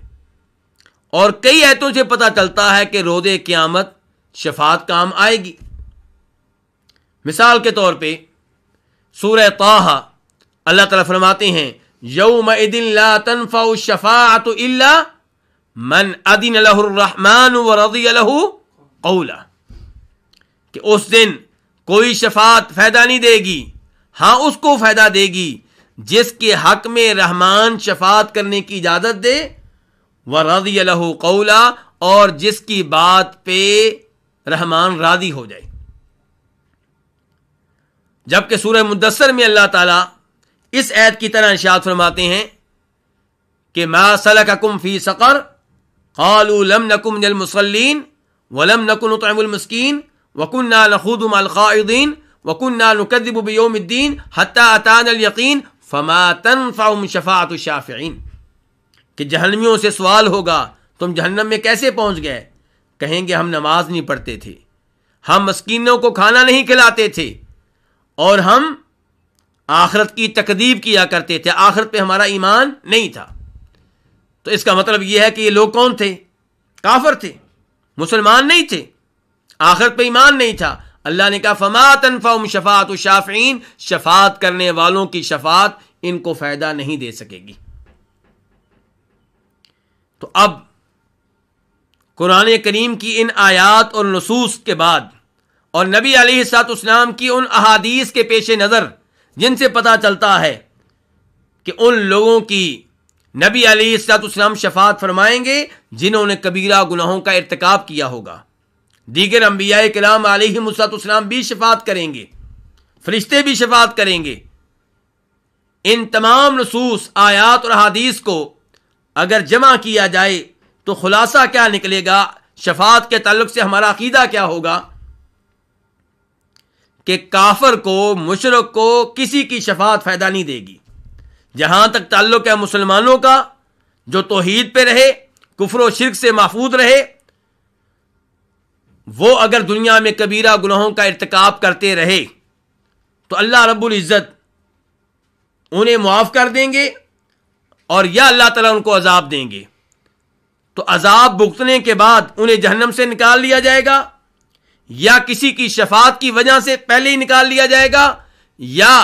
اور کئی آیتوں سے پتہ چلتا ہے کہ روز قیامت شفاعت کام آئے گی. مثال کے طور پہ سورہ طٰہٰ اللہ تعالیٰ فرماتے ہیں یومئذ لا تنفع الشفاعۃ الا من اذن له الرحمن ورضی له قولا، کہ اس دن کوئی شفاعت فائدہ نہیں دے گی، ہاں اس کو فائدہ دے گی جس کے حق میں رحمان شفاعت کرنے کی اجازت دے، وَرَضِيَ لَهُ قَوْلًا، اور جس کی بات پہ رحمان راضی ہو جائے۔ جبکہ سورہ مدثر میں اللہ تعالیٰ اس آیت کی طرح ارشاد فرماتے ہیں کہ مَا سَلَكَكُمْ فِي سَقَرَ قَالُوا لَمْ نَكُ مِنَ الْمُصَلِّينَ وَلَمْ نَكُ نُطْعِمُ الْمِسْكِينَ وَكُنَّا نَخُوضُ مَعَ الْخَائِضِينَ وَكُنَّا نُكَذِّبُ بِيَوْمِ الدِّينِ حَتَّى أَتَانَا الْيَقِينُ فَمَا تَنفَعُهُمْ شَفَاعَةُ الشَّافِعِينَ، کہ جہنمیوں سے سوال ہوگا تم جہنم میں کیسے پہنچ گئے؟ کہیں گے ہم نماز نہیں پڑھتے تھے، ہم مسکینوں کو کھانا نہیں کھلاتے تھے، اور ہم آخرت کی تکذیب کیا کرتے تھے، آخرت پہ ہمارا ایمان نہیں تھا۔ تو اس کا مطلب یہ ہے کہ یہ لوگ کون تھے؟ کافر تھے، مسلمان نہیں تھے، آخرت پہ ایمان نہیں تھا۔ اللہ نے کہا فما تنفعهم شفاعۃ الشافعین، شفاعت کرنے والوں کی شفاعت ان کو فائدہ نہیں دے سکے گی۔ تو اب قرآن کریم کی ان آیات اور نصوص کے بعد اور نبی علیہ الصلوۃ والسلام کی ان احادیث کے پیش نظر جن سے پتہ چلتا ہے کہ ان لوگوں کی نبی علیہ الصلوۃ والسلام شفاعت فرمائیں گے جنہوں نے کبیرہ گناہوں کا ارتکاب کیا ہوگا، دیگر انبیاء کرام علیہم الصلوۃ والسلام بھی شفاعت کریں گے، فرشتے بھی شفاعت کریں گے۔ ان تمام نصوص، آیات اور احادیث کو اگر جمع کیا جائے تو خلاصہ کیا نکلے گا؟ شفاعت کے تعلق سے ہمارا عقیدہ کیا ہوگا؟ کہ کافر کو، مشرک کو کسی کی شفاعت فائدہ نہیں دے گی۔ جہاں تک تعلق ہے مسلمانوں کا، جو توحید پہ رہے، کفر و شرک سے محفوظ رہے، وہ اگر دنیا میں کبیرہ گناہوں کا ارتکاب کرتے رہے تو اللہ رب العزت انہیں معاف کر دیں گے، اور یا اللہ تعالیٰ ان کو عذاب دیں گے۔ تو عذاب بھگتنے کے بعد انہیں جہنم سے نکال لیا جائے گا، یا کسی کی شفاعت کی وجہ سے پہلے ہی نکال لیا جائے گا، یا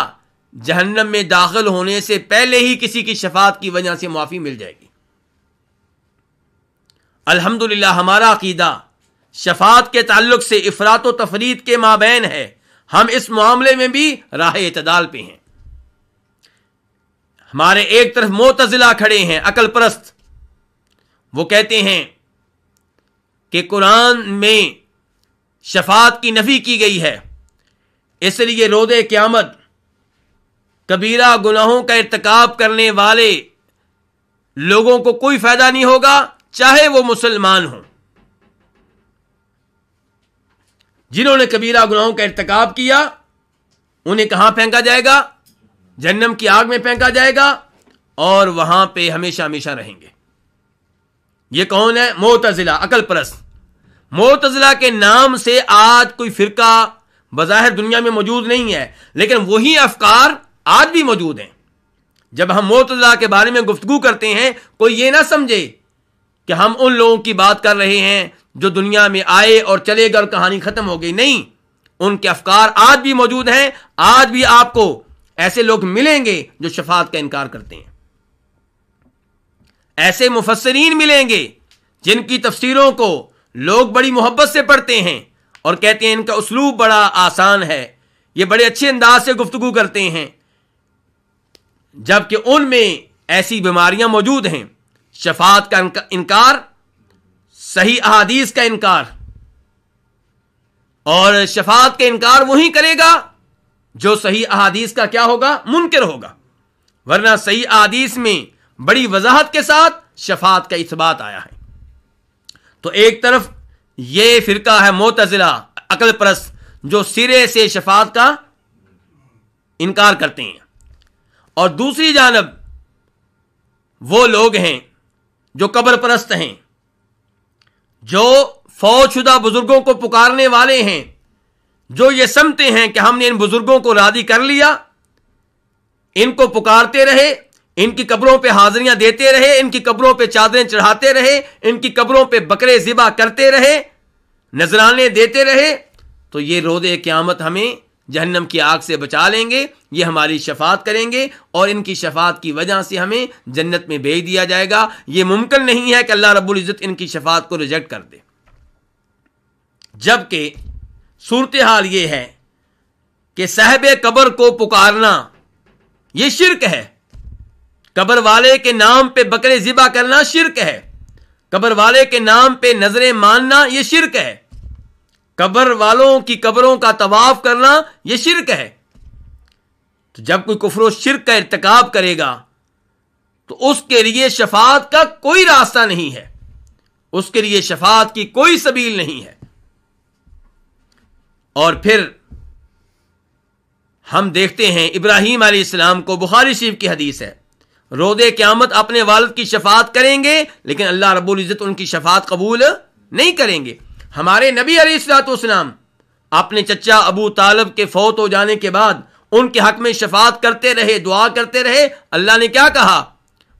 جہنم میں داخل ہونے سے پہلے ہی کسی کی شفاعت کی وجہ سے معافی مل جائے گی۔ الحمدللہ ہمارا عقیدہ شفاعت کے تعلق سے افراط و تفریط کے مابین ہے، ہم اس معاملے میں بھی راہ اعتدال پہ ہیں۔ ہمارے ایک طرف معتزلہ کھڑے ہیں، عقل پرست، وہ کہتے ہیں کہ قرآن میں شفاعت کی نفی کی گئی ہے، اس لیے روز قیامت کبیرہ گناہوں کا ارتکاب کرنے والے لوگوں کو کوئی فائدہ نہیں ہوگا، چاہے وہ مسلمان ہوں۔ جنہوں نے کبیرہ گناہوں کا ارتکاب کیا انہیں کہاں پھینکا جائے گا؟ جہنم کی آگ میں پھینکا جائے گا، اور وہاں پہ ہمیشہ ہمیشہ رہیں گے۔ یہ کون ہے؟ معتزلہ، عقل پرست۔ معتزلہ کے نام سے آج کوئی فرقہ بظاہر دنیا میں موجود نہیں ہے، لیکن وہی افکار آج بھی موجود ہیں۔ جب ہم معتزلہ کے بارے میں گفتگو کرتے ہیں، کوئی یہ نہ سمجھے کہ ہم ان لوگوں کی بات کر رہے ہیں جو دنیا میں آئے اور چلے گئے اور کہانی ختم ہو گئی۔ نہیں، ان کے افکار آج بھی موجود ہیں، آج بھی آپ کو ایسے لوگ ملیں گے جو شفاعت کا انکار کرتے ہیں، ایسے مفسرین ملیں گے جن کی تفسیروں کو لوگ بڑی محبت سے پڑھتے ہیں اور کہتے ہیں ان کا اسلوب بڑا آسان ہے، یہ بڑے اچھے انداز سے گفتگو کرتے ہیں، جبکہ ان میں ایسی بیماریاں موجود ہیں، شفاعت کا انکار، صحیح احادیث کا انکار۔ اور شفاعت کا انکار وہی کرے گا جو صحیح احادیث کا کیا ہوگا؟ منکر ہوگا، ورنہ صحیح احادیث میں بڑی وضاحت کے ساتھ شفاعت کا اثبات آیا ہے۔ تو ایک طرف یہ فرقہ ہے معتزلہ، عقل پرست، جو سرے سے شفاعت کا انکار کرتے ہیں، اور دوسری جانب وہ لوگ ہیں جو قبر پرست ہیں، جو فوت شدہ بزرگوں کو پکارنے والے ہیں، جو یہ سمجھتے ہیں کہ ہم نے ان بزرگوں کو راضی کر لیا، ان کو پکارتے رہے، ان کی قبروں پہ حاضریاں دیتے رہے، ان کی قبروں پہ چادریں چڑھاتے رہے، ان کی قبروں پہ بکرے ذبح کرتے رہے، نذرانے دیتے رہے، تو یہ روز قیامت ہمیں جہنم کی آگ سے بچا لیں گے، یہ ہماری شفاعت کریں گے، اور ان کی شفاعت کی وجہ سے ہمیں جنت میں بھیج دیا جائے گا۔ یہ ممکن نہیں ہے کہ اللہ رب العزت ان کی شفاعت کو ریجیکٹ کر دے۔ جبکہ صورتحال یہ ہے کہ صاحب قبر کو پکارنا یہ شرک ہے، قبر والے کے نام پہ بکرے ذبح کرنا شرک ہے، قبر والے کے نام پہ نظریں ماننا یہ شرک ہے، قبر والوں کی قبروں کا طواف کرنا یہ شرک ہے۔ تو جب کوئی کفر و شرک کا ارتکاب کرے گا تو اس کے لیے شفاعت کا کوئی راستہ نہیں ہے، اس کے لیے شفاعت کی کوئی سبیل نہیں ہے۔ اور پھر ہم دیکھتے ہیں ابراہیم علیہ السلام کو، بخاری شریف کی حدیث ہے، روز قیامت اپنے والد کی شفاعت کریں گے لیکن اللہ رب العزت ان کی شفاعت قبول نہیں کریں گے۔ ہمارے نبی علیہ الصلوۃ والسلام اپنے چچا ابو طالب کے فوت ہو جانے کے بعد ان کے حق میں شفاعت کرتے رہے، دعا کرتے رہے۔ اللہ نے کیا کہا؟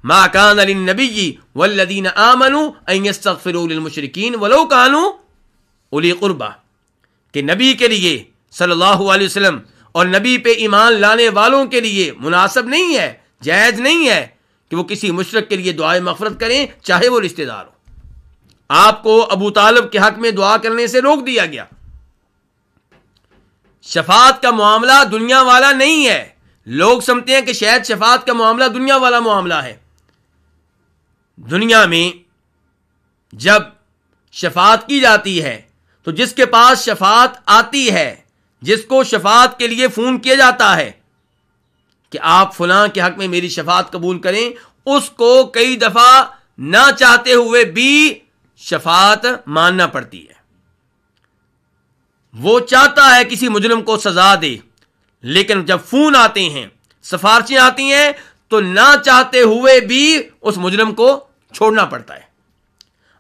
ما کان للنبی والذین آمنوا ان یستغفروا للمشرکین ولو کانوا اولی قربی، کہ نبی کے لیے صلی اللہ علیہ وسلم اور نبی پہ ایمان لانے والوں کے لیے مناسب نہیں ہے، جائز نہیں ہے کہ وہ کسی مشرک کے لیے دعائے مغفرت کریں چاہے وہ رشتہ دار ہو۔ آپ کو ابو طالب کے حق میں دعا کرنے سے روک دیا گیا۔ شفاعت کا معاملہ دنیا والا نہیں ہے۔ لوگ سمجھتے ہیں کہ شاید شفاعت کا معاملہ دنیا والا معاملہ ہے۔ دنیا میں جب شفاعت کی جاتی ہے تو جس کے پاس شفاعت آتی ہے، جس کو شفاعت کے لیے فون کیا جاتا ہے کہ آپ فلاں کے حق میں میری شفاعت قبول کریں، اس کو کئی دفعہ نہ چاہتے ہوئے بھی شفاعت ماننا پڑتی ہے۔ وہ چاہتا ہے کسی مجرم کو سزا دے، لیکن جب فون آتے ہیں، سفارشیں آتی ہیں، تو نہ چاہتے ہوئے بھی اس مجرم کو چھوڑنا پڑتا ہے۔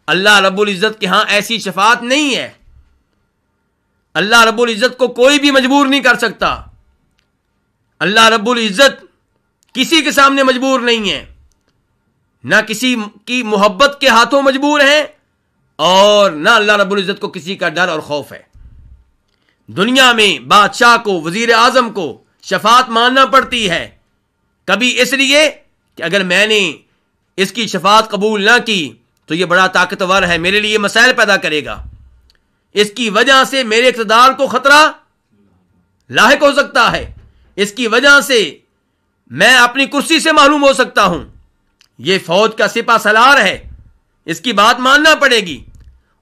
اللہ رب العزت کے ہاں ایسی شفاعت نہیں ہے۔ اللہ رب العزت کو کوئی بھی مجبور نہیں کر سکتا۔ اللہ رب العزت کسی کے سامنے مجبور نہیں ہے، نہ کسی کی محبت کے ہاتھوں مجبور ہیں، اور نہ اللہ رب العزت کو کسی کا ڈر اور خوف ہے۔ دنیا میں بادشاہ کو، وزیر اعظم کو شفاعت ماننا پڑتی ہے، کبھی اس لیے کہ اگر میں نے اس کی شفاعت قبول نہ کی تو یہ بڑا طاقتور ہے، میرے لیے مسائل پیدا کرے گا، اس کی وجہ سے میرے اقتدار کو خطرہ لاحق ہو سکتا ہے، اس کی وجہ سے میں اپنی کرسی سے محروم ہو سکتا ہوں، یہ فوج کا سپہ سالار ہے، اس کی بات ماننا پڑے گی۔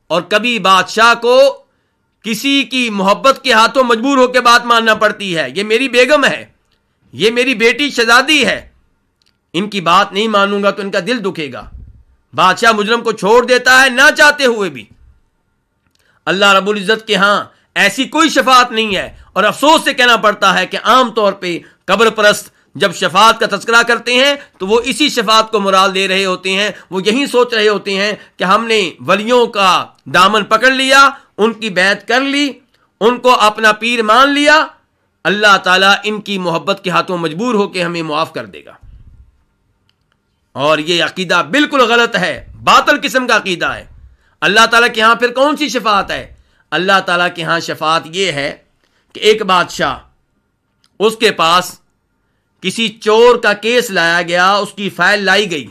اور کبھی بادشاہ کو کسی کی محبت کے ہاتھوں مجبور ہو کے بات ماننا پڑتی ہے، یہ میری بیگم ہے، یہ میری بیٹی شہزادی ہے، ان کی بات نہیں مانوں گا تو ان کا دل دکھے گا۔ بادشاہ مجرم کو چھوڑ دیتا ہے نہ چاہتے ہوئے بھی۔ اللہ رب العزت کے ہاں ایسی کوئی شفاعت نہیں ہے، اور افسوس سے کہنا پڑتا ہے کہ عام طور پہ قبر پرست جب شفاعت کا تذکرہ کرتے ہیں تو وہ اسی شفاعت کو مراد دے رہے ہوتے ہیں، وہ یہی سوچ رہے ہوتے ہیں کہ ہم نے ولیوں کا دامن پکڑ لیا، ان کی بیعت کر لی، ان کو اپنا پیر مان لیا، اللہ تعالیٰ ان کی محبت کے ہاتھوں مجبور ہو کے ہمیں معاف کر دے گا۔ اور یہ عقیدہ بالکل غلط ہے، باطل قسم کا عقیدہ ہے۔ اللہ تعالیٰ کے ہاں پھر کون سی شفاعت ہے؟ اللہ تعالیٰ کے ہاں شفاعت یہ ہے کہ ایک بادشاہ، اس کے پاس کسی چور کا کیس لایا گیا، اس کی فائل لائی گئی،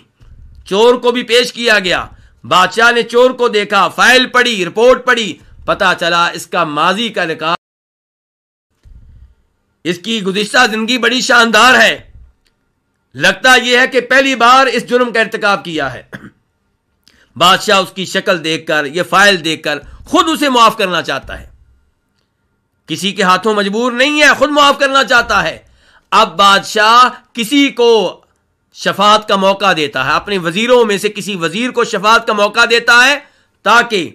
چور کو بھی پیش کیا گیا، بادشاہ نے چور کو دیکھا، فائل پڑھی، رپورٹ پڑھی، پتا چلا اس کا ماضی کا ریکارڈ، اس کی گزشتہ زندگی بڑی شاندار ہے، لگتا یہ ہے کہ پہلی بار اس جرم کا ارتکاب کیا ہے۔ بادشاہ اس کی شکل دیکھ کر، یہ فائل دیکھ کر خود اسے معاف کرنا چاہتا ہے، کسی کے ہاتھوں مجبور نہیں ہے، خود معاف کرنا چاہتا ہے۔ اب بادشاہ کسی کو شفاعت کا موقع دیتا ہے، اپنے وزیروں میں سے کسی وزیر کو شفاعت کا موقع دیتا ہے تاکہ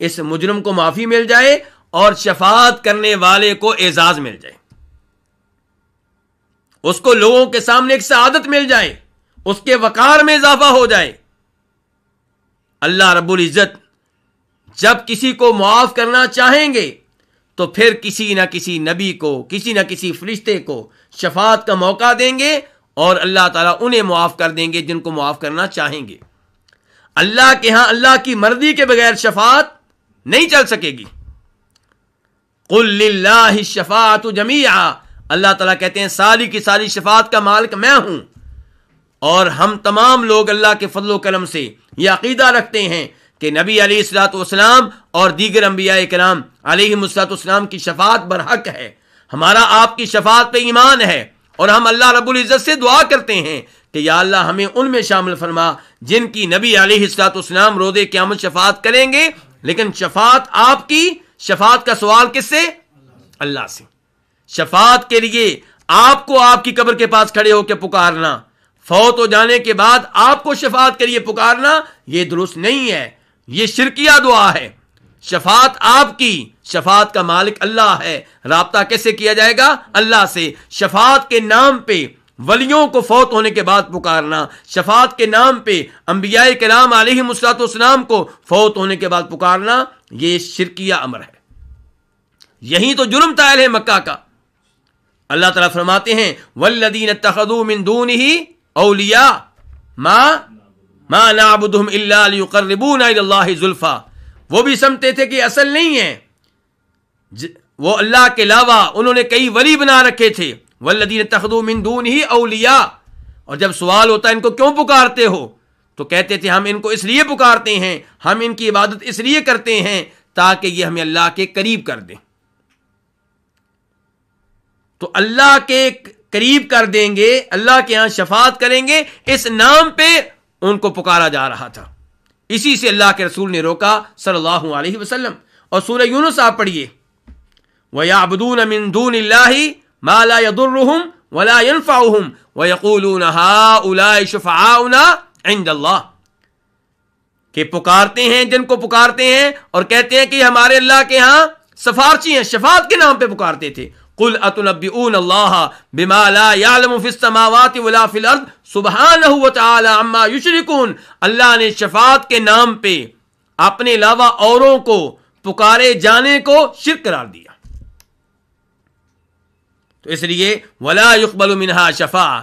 اس مجرم کو معافی مل جائے اور شفاعت کرنے والے کو اعزاز مل جائے، اس کو لوگوں کے سامنے ایک سعادت مل جائے، اس کے وقار میں اضافہ ہو جائے۔ اللہ رب العزت جب کسی کو معاف کرنا چاہیں گے تو پھر کسی نہ کسی نبی کو، کسی نہ کسی فرشتے کو شفاعت کا موقع دیں گے، اور اللہ تعالیٰ انہیں معاف کر دیں گے جن کو معاف کرنا چاہیں گے۔ اللہ کے ہاں اللہ کی مرضی کے بغیر شفاعت نہیں چل سکے گی۔ قل للہ الشفاعۃ جمیعا، اللہ تعالیٰ کہتے ہیں ساری کی ساری شفاعت کا مالک میں ہوں، اور ہم تمام لوگ اللہ کے فضل و کرم سے یہ عقیدہ رکھتے ہیں کہ نبی علیہ الصلوۃ والسلام اور دیگر انبیاء کرام علیہم الصلوۃ والسلام کی شفاعت برحق ہے۔ ہمارا آپ کی شفاعت پہ ایمان ہے، اور ہم اللہ رب العزت سے دعا کرتے ہیں کہ یا اللہ ہمیں ان میں شامل فرما جن کی نبی علیہ الصلوۃ والسلام روز قیامت شفاعت کریں گے، لیکن شفاعت آپ کی، شفاعت کا سوال کس سے؟ اللہ سے۔ شفاعت کے لیے آپ کو آپ کی قبر کے پاس کھڑے ہو کے پکارنا، فوت ہو جانے کے بعد آپ کو شفاعت کے لیے پکارنا، یہ درست نہیں ہے، یہ شرکیہ دعا ہے۔ شفاعت آپ کی، شفاعت کا مالک اللہ ہے، رابطہ کیسے کیا جائے گا؟ اللہ سے۔ شفاعت کے نام پہ ولیوں کو فوت ہونے کے بعد پکارنا، شفاعت کے نام پہ انبیاء کرام علیہم الصلوۃ والسلام کو فوت ہونے کے بعد پکارنا، یہ شرکیہ امر ہے۔ یہی تو جرم طائل ہے مکہ کا۔ اللہ تعالیٰ فرماتے ہیں والذین اتخذوا من دونہ اولیاء ما نعبدہم الا لیقربونا الی اللہ زلفیٰ، وہ بھی سمجھتے تھے کہ اصل نہیں ہے، وہ اللہ کے علاوہ انہوں نے کئی ولی بنا رکھے تھے۔ والذین اتخذوا من دونہ اولیاء، اور جب سوال ہوتا ہے ان کو کیوں پکارتے ہو، تو کہتے تھے ہم ان کو اس لیے پکارتے ہیں، ہم ان کی عبادت اس لیے کرتے ہیں تاکہ یہ ہمیں اللہ کے قریب کر دیں۔ تو اللہ کے قریب کر دیں گے، اللہ کے ہاں شفاعت کریں گے، اس نام پہ ان کو پکارا جا رہا تھا۔ اسی سے اللہ کے رسول نے روکا صلی اللہ علیہ وسلم۔ اور سورہ یونس آپ پڑھیے، وَيَعْبُدُونَ مِن دُونِ اللَّهِ مَا لَا يَضُرُّهُمْ وَلَا يَنْفَعُهُمْ وَيَقُولُونَ هَؤُلَاءِ شُفَعَاؤُنَا عِندَ اللَّهِ، کہ پکارتے ہیں جن کو پکارتے ہیں اور کہتے ہیں کہ ہمارے اللہ کے ہاں سفارشی ہیں، شفاعت کے نام پہ پکارتے تھے۔ قُلْ أَتُنَبِّئُونَ اللَّهَ بِمَا لَا يَعْلَمُ فِي السَّمَاوَاتِ وَلَا فِي الْأَرْضِ سُبْحَانَهُ وَتَعَالَى عَمَّا يُشْرِكُونَ۔ اللہ نے شفاعت کے نام پہ اپنے علاوہ اوروں کو پکارے جانے کو شرک قرار دیا۔ تو اس لیے وَلَا يُقْبَلُ مِنْهَا شَفَاعَةٌ،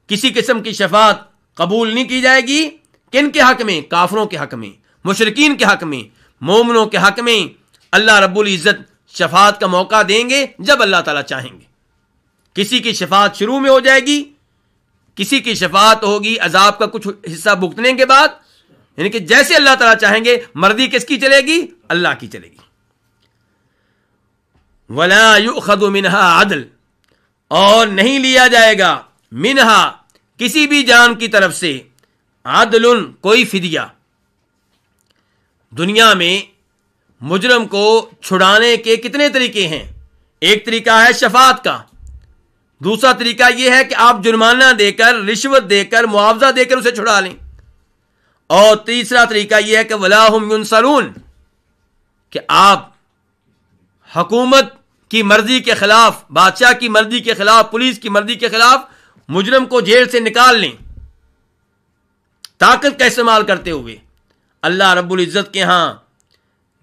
کسی قسم کی شفاعت قبول نہیں کی جائے گی۔ کن کے حق میں؟ کافروں کے حق میں، مشرکین کے حق میں۔ مومنوں کے حق میں اللہ رب العزت شفاعت کا موقع دیں گے جب اللہ تعالیٰ چاہیں گے۔ کسی کی شفاعت شروع میں ہو جائے گی، کسی کی شفاعت ہوگی عذاب کا کچھ حصہ بھگتنے کے بعد، یعنی کہ جیسے اللہ تعالیٰ چاہیں گے۔ مرضی کس کی چلے گی؟ اللہ کی چلے گی۔ وَلَا يُؤْخَذُ مِنْهَا عَدْلٌ، اور نہیں لیا جائے گا منہا کسی بھی جان کی طرف سے عدل کوئی فدیہ۔ دنیا میں مجرم کو چھڑانے کے کتنے طریقے ہیں؟ ایک طریقہ ہے شفاعت کا، دوسرا طریقہ یہ ہے کہ آپ جرمانہ دے کر، رشوت دے کر، معاوضہ دے کر اسے چھڑا لیں، اور تیسرا طریقہ یہ ہے کہ وَلَا هُمْ يُنصَرُونَ، کہ آپ حکومت کی مرضی کے خلاف، بادشاہ کی مرضی کے خلاف، پولیس کی مرضی کے خلاف مجرم کو جیل سے نکال لیں، طاقت کا استعمال کرتے ہوئے۔ اللہ رب العزت کے ہاں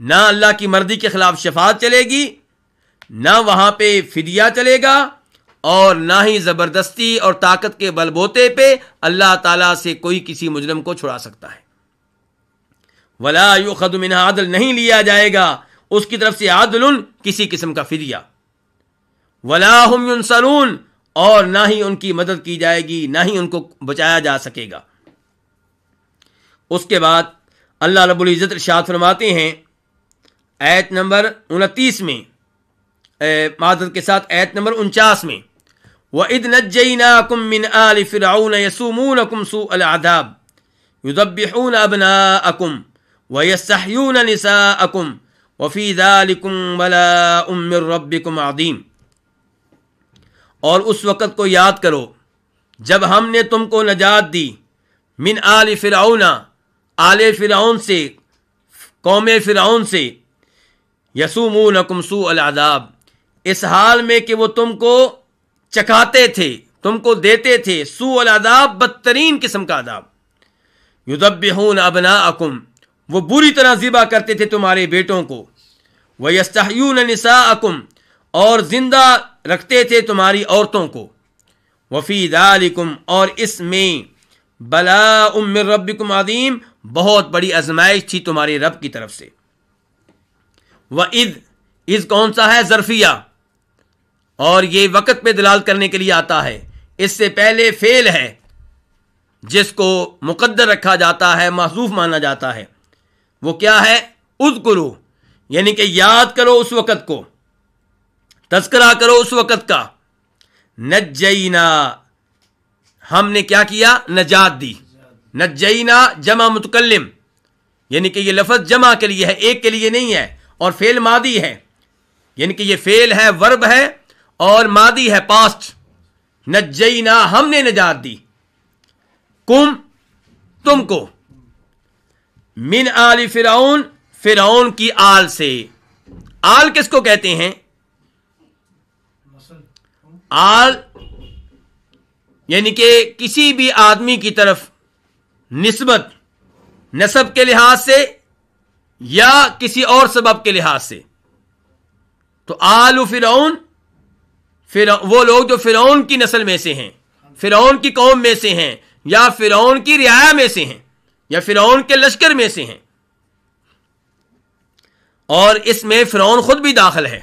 نہ اللہ کی مرضی کے خلاف شفاعت چلے گی، نہ وہاں پہ فدیہ چلے گا، اور نہ ہی زبردستی اور طاقت کے بل بوتے پہ اللہ تعالیٰ سے کوئی کسی مجرم کو چھڑا سکتا ہے۔ وَلَا يُؤْخَذُ مِنْهَا عَدْلٌ، نہیں لیا جائے گا اس کی طرف سے عدل کسی قسم کا فدیہ۔ وَلَا هُمْ يُنصَرُونَ، اور نہ ہی ان کی مدد کی جائے گی، نہ ہی ان کو بچایا جا سکے گا۔ اس کے بعد اللہ رب العزت ارشاد فرماتے ہیں آیت نمبر 29 میں، معذرت کے ساتھ آیت نمبر 49 میں، وَإِذْ نَجَّيْنَاكُمْ مِنْ آلِ فِرْعَوْنَ يَسُومُونَكُمْ سُوءَ الْعَذَابِ يُذَبِّحُونَ أَبْنَاءَكُمْ وَيَسْتَحْيُونَ نِسَاءَكُمْ وَفِي ذَلِكُمْ بَلَاءٌ مِّن رَّبِّكُمْ عَظِيمٌ۔ اور اس وقت کو یاد کرو جب ہم نے تم کو نجات دی، من آل فرعون، آل فرعون سے، قوم فرعون سے، یسومونکم سوء العذاب، اس حال میں کہ وہ تم کو چکھاتے تھے، تم کو دیتے تھے سوء العذاب، بدترین قسم کا عذاب۔ یذبحون ابناءکم، وہ بری طرح ذبح کرتے تھے تمہارے بیٹوں کو، ویستحیون نساءکم، اور زندہ رکھتے تھے تمہاری عورتوں کو، وفی ذالکم، اور اس میں بلاء من ربکم عظیم، بہت بڑی آزمائش تھی تمہارے رب کی طرف سے۔ وَإِذْ، اذ کون سا ہے؟ ظرفیہ، اور یہ وقت پہ دلال کرنے کے لیے آتا ہے۔ اس سے پہلے فعل ہے جس کو مقدر رکھا جاتا ہے، محذوف مانا جاتا ہے۔ وہ کیا ہے؟ اذکرو، یعنی کہ یاد کرو اس وقت کو، تذکرہ کرو اس وقت کا. نجینا، ہم نے کیا کیا؟ نجات دی. نجینا جمع متکلم، یعنی کہ یہ لفظ جمع کے لیے ہے، ایک کے لیے نہیں ہے، اور فعل ماضی ہے، یعنی کہ یہ فعل ہے، ورب ہے، اور ماضی ہے پاسٹ. نجینا، ہم نے نجات دی. کم، تم کو. من آل فرعون، فرعون کی آل سے. آل کس کو کہتے ہیں؟ آل یعنی کہ کسی بھی آدمی کی طرف نسبت، نسب کے لحاظ سے یا کسی اور سبب کے لحاظ سے. تو آل فرعون، وہ لوگ جو فرعون کی نسل میں سے ہیں، فرعون کی قوم میں سے ہیں، یا فرعون کی رعایا میں سے ہیں، یا فرعون کے لشکر میں سے ہیں. اور اس میں فرعون خود بھی داخل ہے.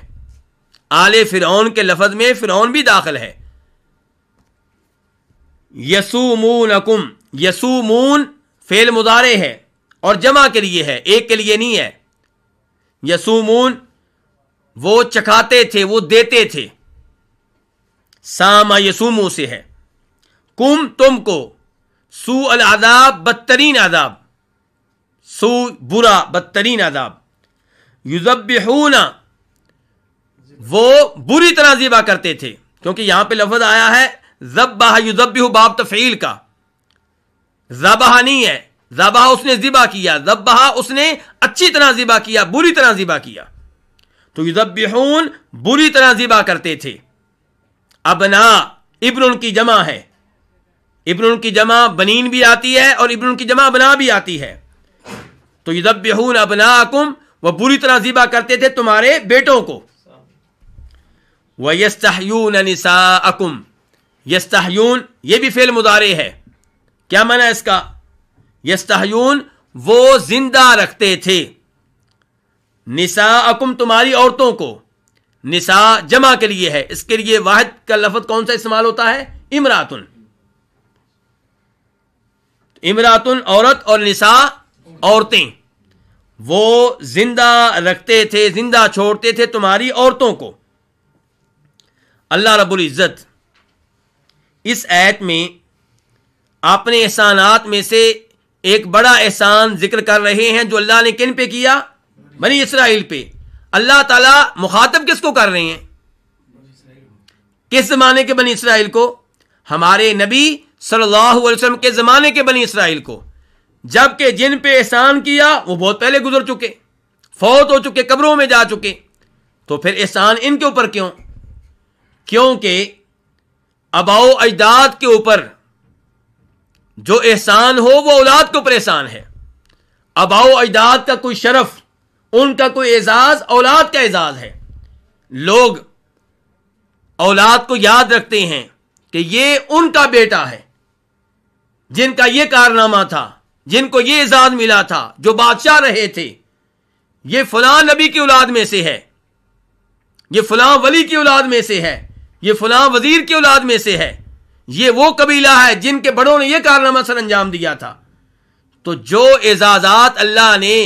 آل فرعون کے لفظ میں فرعون بھی داخل ہے. یسومونکم، یسومون فعل مضارع ہے اور جمع کے لیے ہے، ایک کے لیے نہیں ہے. یسومون وہ چکھاتے تھے، وہ دیتے تھے. ساما یسومو سے ہے. کم، تم کو. سوء العذاب، بدترین عذاب. سوء برا، بدترین عذاب. یذبحون وہ بری طرح ذبح کرتے تھے، کیونکہ یہاں پہ لفظ آیا ہے ذبح یذبح باب تفعیل کا. ذبح نہیں ہے، ذبح اس نے ذبح کیا، ذبح اس نے اچھی طرح ذبح کیا، بری طرح ذبح کیا. تو یذبحون بری طرح ذبح کرتے تھے. ابنا، ابن ان کی جمع ہے. ابن ان کی جمع بنین بھی آتی ہے اور ابن ان کی جمع بنا بھی آتی ہے. تو یذبحون ابناءکم، وہ بری طرح ذبح کرتے تھے تمہارے بیٹوں کو. وَيَسْتَحْيُونَ نِسَاءَكُمْ، یستحیون یہ بھی فعل مضارع ہے. کیا معنی ہے اس کا؟ یستحیون وہ زندہ رکھتے تھے. نساءکم تمہاری عورتوں کو. نساء جمع کے لیے ہے، اس کے لیے واحد کا لفظ کون سا استعمال ہوتا ہے؟ امراتن. امراتن عورت، اور نساء عورتیں. وہ زندہ رکھتے تھے، زندہ چھوڑتے تھے تمہاری عورتوں کو. اللہ رب العزت اس آیت میں اپنے احسانات میں سے ایک بڑا احسان ذکر کر رہے ہیں جو اللہ نے کن پہ کیا؟ بنی اسرائیل پہ. اللہ تعالیٰ مخاطب کس کو کر رہے ہیں؟ کس زمانے کے بنی اسرائیل کو؟ ہمارے نبی صلی اللہ علیہ وسلم کے زمانے کے بنی اسرائیل کو. جبکہ جن پہ احسان کیا وہ بہت پہلے گزر چکے، فوت ہو چکے، قبروں میں جا چکے. تو پھر احسان ان کے اوپر کیوں؟ کیونکہ آباؤ اجداد کے اوپر جو احسان ہو وہ اولاد کے اوپر احسان ہے. آباؤ اجداد کا کوئی شرف، ان کا کوئی اعزاز اولاد کا اعزاز ہے. لوگ اولاد کو یاد رکھتے ہیں کہ یہ ان کا بیٹا ہے، جن کا یہ کارنامہ تھا، جن کو یہ اعزاز ملا تھا، جو بادشاہ رہے تھے. یہ فلاں نبی کی اولاد میں سے ہے، یہ فلاں ولی کی اولاد میں سے ہے، یہ فلاں وزیر کی اولاد میں سے ہے، یہ وہ قبیلہ ہے جن کے بڑوں نے یہ کارنامہ سر انجام دیا تھا. تو جو اعزازات اللہ نے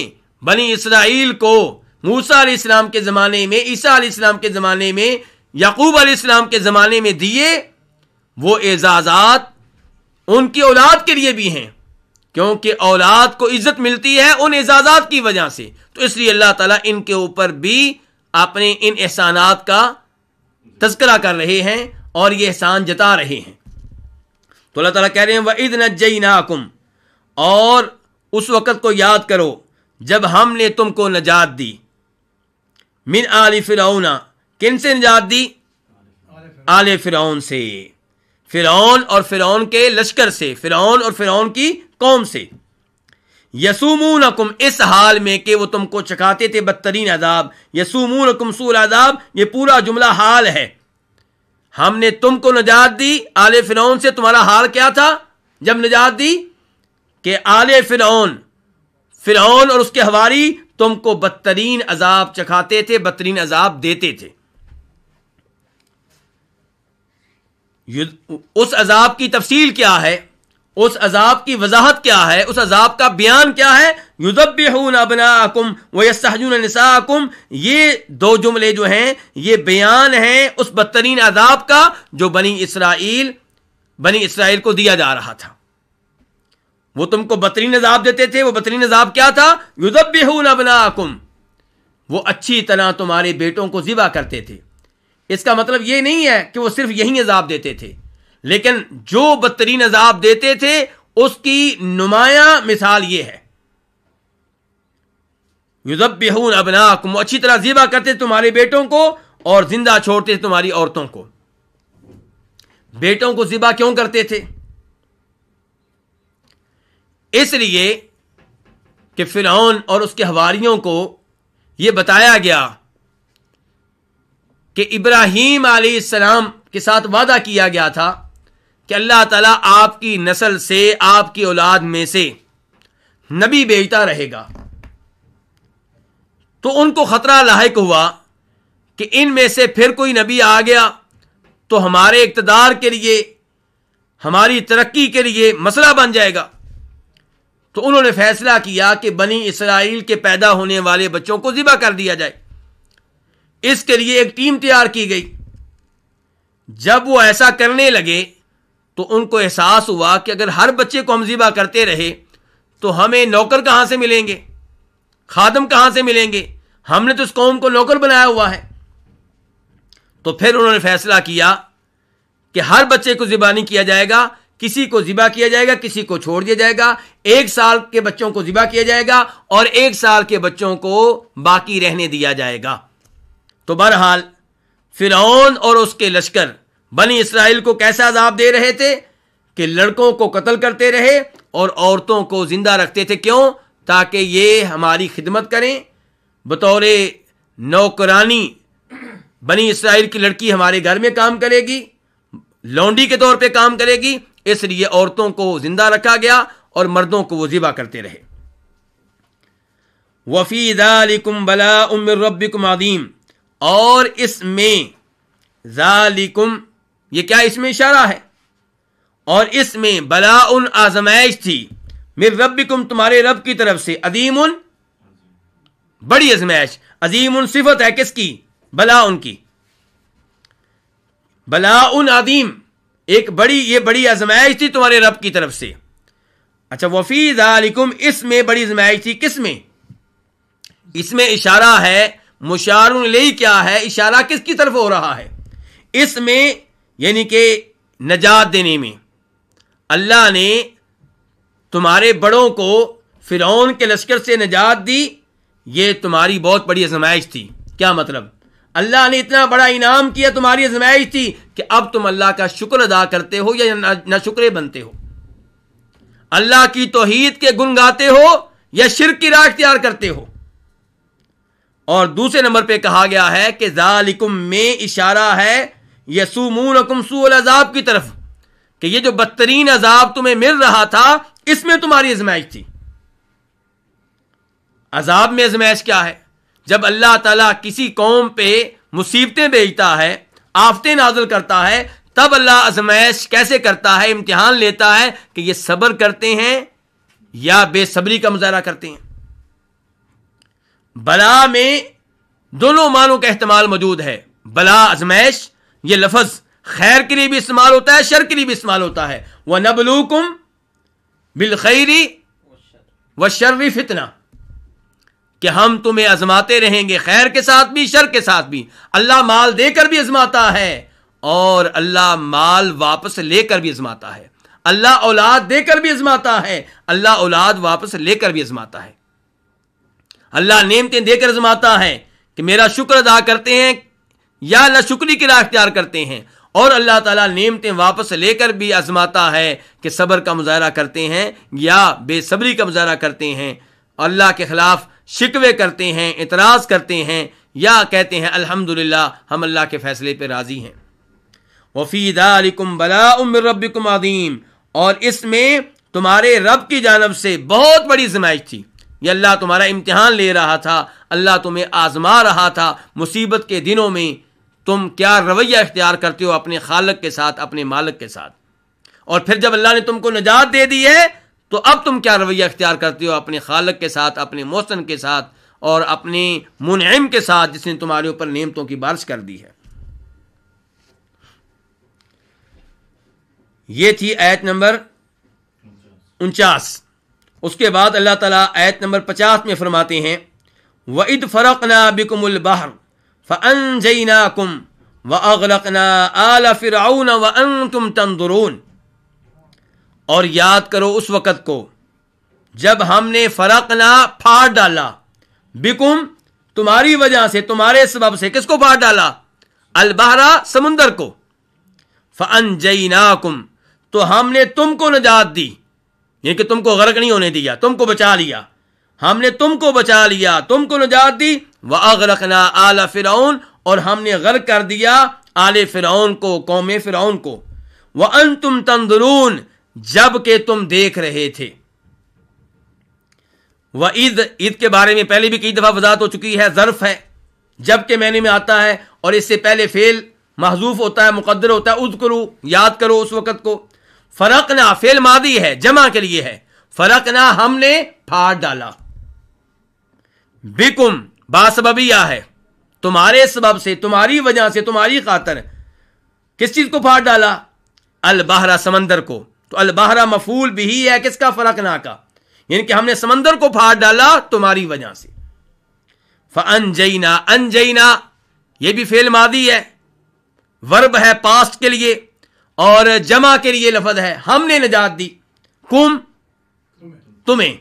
بنی اسرائیل کو موسیٰ علیہ السلام کے زمانے میں، عیسیٰ علیہ السلام کے زمانے میں، یعقوب علیہ السلام کے زمانے میں دیے، وہ اعزازات ان کی اولاد کے لیے بھی ہیں، کیونکہ اولاد کو عزت ملتی ہے ان اعزازات کی وجہ سے. تو اس لیے اللہ تعالیٰ ان کے اوپر بھی اپنے ان احسانات کا تذکرہ کر رہے ہیں اور یہ احسان جتا رہے ہیں. تو اللہ تعالیٰ کہہ رہے ہیں وَإِذْ نَجَّيْنَاكُمْ، اور اس وقت کو یاد کرو جب ہم نے تم کو نجات دی. من آل فرعون، کن سے نجات دی؟ آل فرعون سے، فرعون اور فرعون کے لشکر سے، فرعون اور فرعون کی قوم سے. یسومونکم، اس حال میں کہ وہ تم کو چکھاتے تھے بدترین عذاب. یسومونکم سوء العذاب، یہ پورا جملہ حال ہے. ہم نے تم کو نجات دی آل فرعون سے. تمہارا حال کیا تھا جب نجات دی؟ کہ آل فرعون، فرعون اور اس کے حواری تم کو بدترین عذاب چکھاتے تھے، بدترین عذاب دیتے تھے. اس عذاب کی تفصیل کیا ہے، اس عذاب کی وضاحت کیا ہے، اس عذاب کا بیان کیا ہے؟ یذبحون ابناءکم ویستحیون نساءکم، یہ دو جملے جو ہیں یہ بیان ہیں اس بدترین عذاب کا جو بنی اسرائیل کو دیا جا رہا تھا. وہ تم کو بدترین عذاب دیتے تھے. وہ بدترین عذاب کیا تھا؟ یذبحون ابناءکم، وہ اچھی طرح تمہارے بیٹوں کو ذبح کرتے تھے. اس کا مطلب یہ نہیں ہے کہ وہ صرف یہی عذاب دیتے تھے، لیکن جو بدترین عذاب دیتے تھے اس کی نمایاں مثال یہ ہے. یذبحون ابناءکم، وہ اچھی طرح ذبح کرتے تمہارے بیٹوں کو اور زندہ چھوڑتے تمہاری عورتوں کو. بیٹوں کو ذبح کیوں کرتے تھے؟ اس لیے کہ فرعون اور اس کے حواریوں کو یہ بتایا گیا کہ ابراہیم علیہ السلام کے ساتھ وعدہ کیا گیا تھا کہ اللہ تعالیٰ آپ کی نسل سے، آپ کی اولاد میں سے نبی بھیجتا رہے گا. تو ان کو خطرہ لاحق ہوا کہ ان میں سے پھر کوئی نبی آ گیا تو ہمارے اقتدار کے لیے، ہماری ترقی کے لیے مسئلہ بن جائے گا. تو انہوں نے فیصلہ کیا کہ بنی اسرائیل کے پیدا ہونے والے بچوں کو ذبح کر دیا جائے. اس کے لیے ایک ٹیم تیار کی گئی. جب وہ ایسا کرنے لگے تو ان کو احساس ہوا کہ اگر ہر بچے کو ہم ذبح کرتے رہے تو ہمیں نوکر کہاں سے ملیں گے، خادم کہاں سے ملیں گے؟ ہم نے تو اس قوم کو نوکر بنایا ہوا ہے. تو پھر انہوں نے فیصلہ کیا کہ ہر بچے کو ذبح نہیں کیا جائے گا، کسی کو ذبح کیا جائے گا، کسی کو چھوڑ دیا جائے گا. 1 سال کے بچوں کو ذبح کیا جائے گا اور 1 سال کے بچوں کو باقی رہنے دیا جائے گا. تو بہرحال فرعون اور اس کے لشکر بنی اسرائیل کو کیسا عذاب دے رہے تھے کہ لڑکوں کو قتل کرتے رہے اور عورتوں کو زندہ رکھتے تھے. کیوں؟ تاکہ یہ ہماری خدمت کریں، بطور نوکرانی بنی اسرائیل کی لڑکی ہمارے گھر میں کام کرے گی، لونڈی کے طور پہ کام کرے گی. اس لیے عورتوں کو زندہ رکھا گیا اور مردوں کو وہ ذبح کرتے رہے. وَفِي ذَلِكُمْ بَلَاءٌ مِّن رَبِّكُمْ عَظِيمٌ، اور اس میں ذالکم، یہ کیا اس میں اشارہ ہے؟ اور اس میں بلاء، آزمائش تھی، من ربکم، تمہارے رب کی طرف سے، عظیم، بڑی آزمائش. عظیم صفت ہے کس کی؟ بلاء کی. بلاء عظیم، ایک یہ بڑی آزمائش تھی تمہارے رب کی طرف سے. اچھا، وفی ذالکم، اس میں بڑی آزمائش تھی. کس میں؟ اس میں اشارہ ہے، مشار الیہ کیا ہے؟ اشارہ کس کی طرف ہو رہا ہے؟ اس میں یعنی کہ نجات دینے میں. اللہ نے تمہارے بڑوں کو فرعون کے لشکر سے نجات دی، یہ تمہاری بہت بڑی آزمائش تھی. کیا مطلب؟ اللہ نے اتنا بڑا انعام کیا، تمہاری آزمائش تھی کہ اب تم اللہ کا شکر ادا کرتے ہو یا ناشکرے بنتے ہو، اللہ کی توحید کے گن گاتے ہو یا شرک کی راہ اختیار کرتے ہو. اور دوسرے نمبر پہ کہا گیا ہے کہ ذالکم میں اشارہ ہے یسومونکم سوء العذاب کی طرف، کہ یہ جو بدترین عذاب تمہیں مل رہا تھا اس میں تمہاری آزمائش تھی. عذاب میں آزمائش کیا ہے؟ جب اللہ تعالیٰ کسی قوم پہ مصیبتیں بھیجتا ہے، آفتیں نازل کرتا ہے، تب اللہ آزمائش کیسے کرتا ہے، امتحان لیتا ہے کہ یہ صبر کرتے ہیں یا بے صبری کا مظاہرہ کرتے ہیں. بلا میں دونوں معنوں کا احتمال موجود ہے. بلا آزمائش، یہ لفظ خیر کے لیے بھی استعمال ہوتا ہے، شر کے لیے بھی استعمال ہوتا ہے. وَنَبْلُوكُمْ بِالْخَيْرِ وَالشَّرِّ فِتْنَةً، کہ ہم تمہیں آزماتے رہیں گے، خیر کے ساتھ بھی شر کے ساتھ بھی. اللہ مال دے کر بھی آزماتا ہے اور اللہ مال واپس لے کر بھی آزماتا ہے. اللہ اولاد دے کر بھی آزماتا ہے، اللہ اولاد واپس لے کر بھی آزماتا ہے. اللہ نعمتیں دے کر آزماتا ہے کہ میرا شکر ادا کرتے ہیں یا ناشکری کی راہ اختیار کرتے ہیں، اور اللہ تعالیٰ نعمتیں واپس لے کر بھی آزماتا ہے کہ صبر کا مظاہرہ کرتے ہیں یا بے صبری کا مظاہرہ کرتے ہیں، اللہ کے خلاف شکوے کرتے ہیں، اعتراض کرتے ہیں، یا کہتے ہیں الحمدللہ ہم اللہ کے فیصلے پہ راضی ہیں. وَفِي ذَلِكُمْ بَلَاءٌ مِّن رَبِّكُمْ عَظِيمٌ، اور اس میں تمہارے رب کی جانب سے بہت بڑی آزمائش تھی. یہ اللہ تمہارا امتحان لے رہا تھا، اللہ تمہیں آزما رہا تھا. مصیبت کے دنوں میں تم کیا رویہ اختیار کرتے ہو اپنے خالق کے ساتھ، اپنے مالک کے ساتھ. اور پھر جب اللہ نے تم کو نجات دے دی ہے تو اب تم کیا رویہ اختیار کرتے ہو اپنے خالق کے ساتھ، اپنے محسن کے ساتھ اور اپنے منعم کے ساتھ جس نے تمہارے اوپر نعمتوں کی بارش کر دی ہے۔ یہ تھی آیت نمبر 49۔ اس کے بعد اللہ تعالیٰ آیت نمبر 50 میں فرماتے ہیں وَإِذْ فَرَقْنَا بِكُمُ الْبَحْرَ فَأَنْجَيْنَاكُمْ وَأَغْرَقْنَا آلَ فِرْعَوْنَ وَأَنْتُمْ تَنظُرُونَ، اور یاد کرو اس وقت کو جب ہم نے فرقنا پھاڑ ڈالا، بکم تمہاری وجہ سے، تمہارے سبب سے، کس کو پھاڑ ڈالا؟ البحر سمندر کو، فانجیناکم تو ہم نے تم کو نجات دی، یعنی کہ تم کو غرق نہیں ہونے دیا، تم کو بچا لیا، ہم نے تم کو بچا لیا، تم کو نجات دی، واغرقنا آل فرعون اور ہم نے غرق کر دیا آل فرعون کو، قوم فرعون کو، وانتم تنظرون جب کہ تم دیکھ رہے تھے۔ وَإِذْ عید کے بارے میں پہلے بھی کئی دفعہ وضاحت ہو چکی ہے، ظرف ہے، جب کے معنی میں آتا ہے اور اس سے پہلے فعل محذوف ہوتا ہے، مقدر ہوتا ہے، اذکرو یاد کرو اس وقت کو۔ فرقنا فعل ماضی ہے، جمع کے لیے ہے، فرقنا ہم نے پھاڑ ڈالا، بکم باسببیہ ہے، تمہارے سبب سے، تمہاری وجہ سے، تمہاری خاطر۔ کس چیز کو پھاڑ ڈالا؟ البحر سمندر کو۔ تو البحر مفعول بھی ہے کس کا؟ فرقنا کا، یعنی کہ ہم نے سمندر کو پھاڑ ڈالا تمہاری وجہ سے۔ فانجینا انجینا یہ بھی فعل ماضی ہے، ورب ہے پاسٹ کے لیے اور جمع کے لیے لفظ ہے، ہم نے نجات دی، کم تمہیں،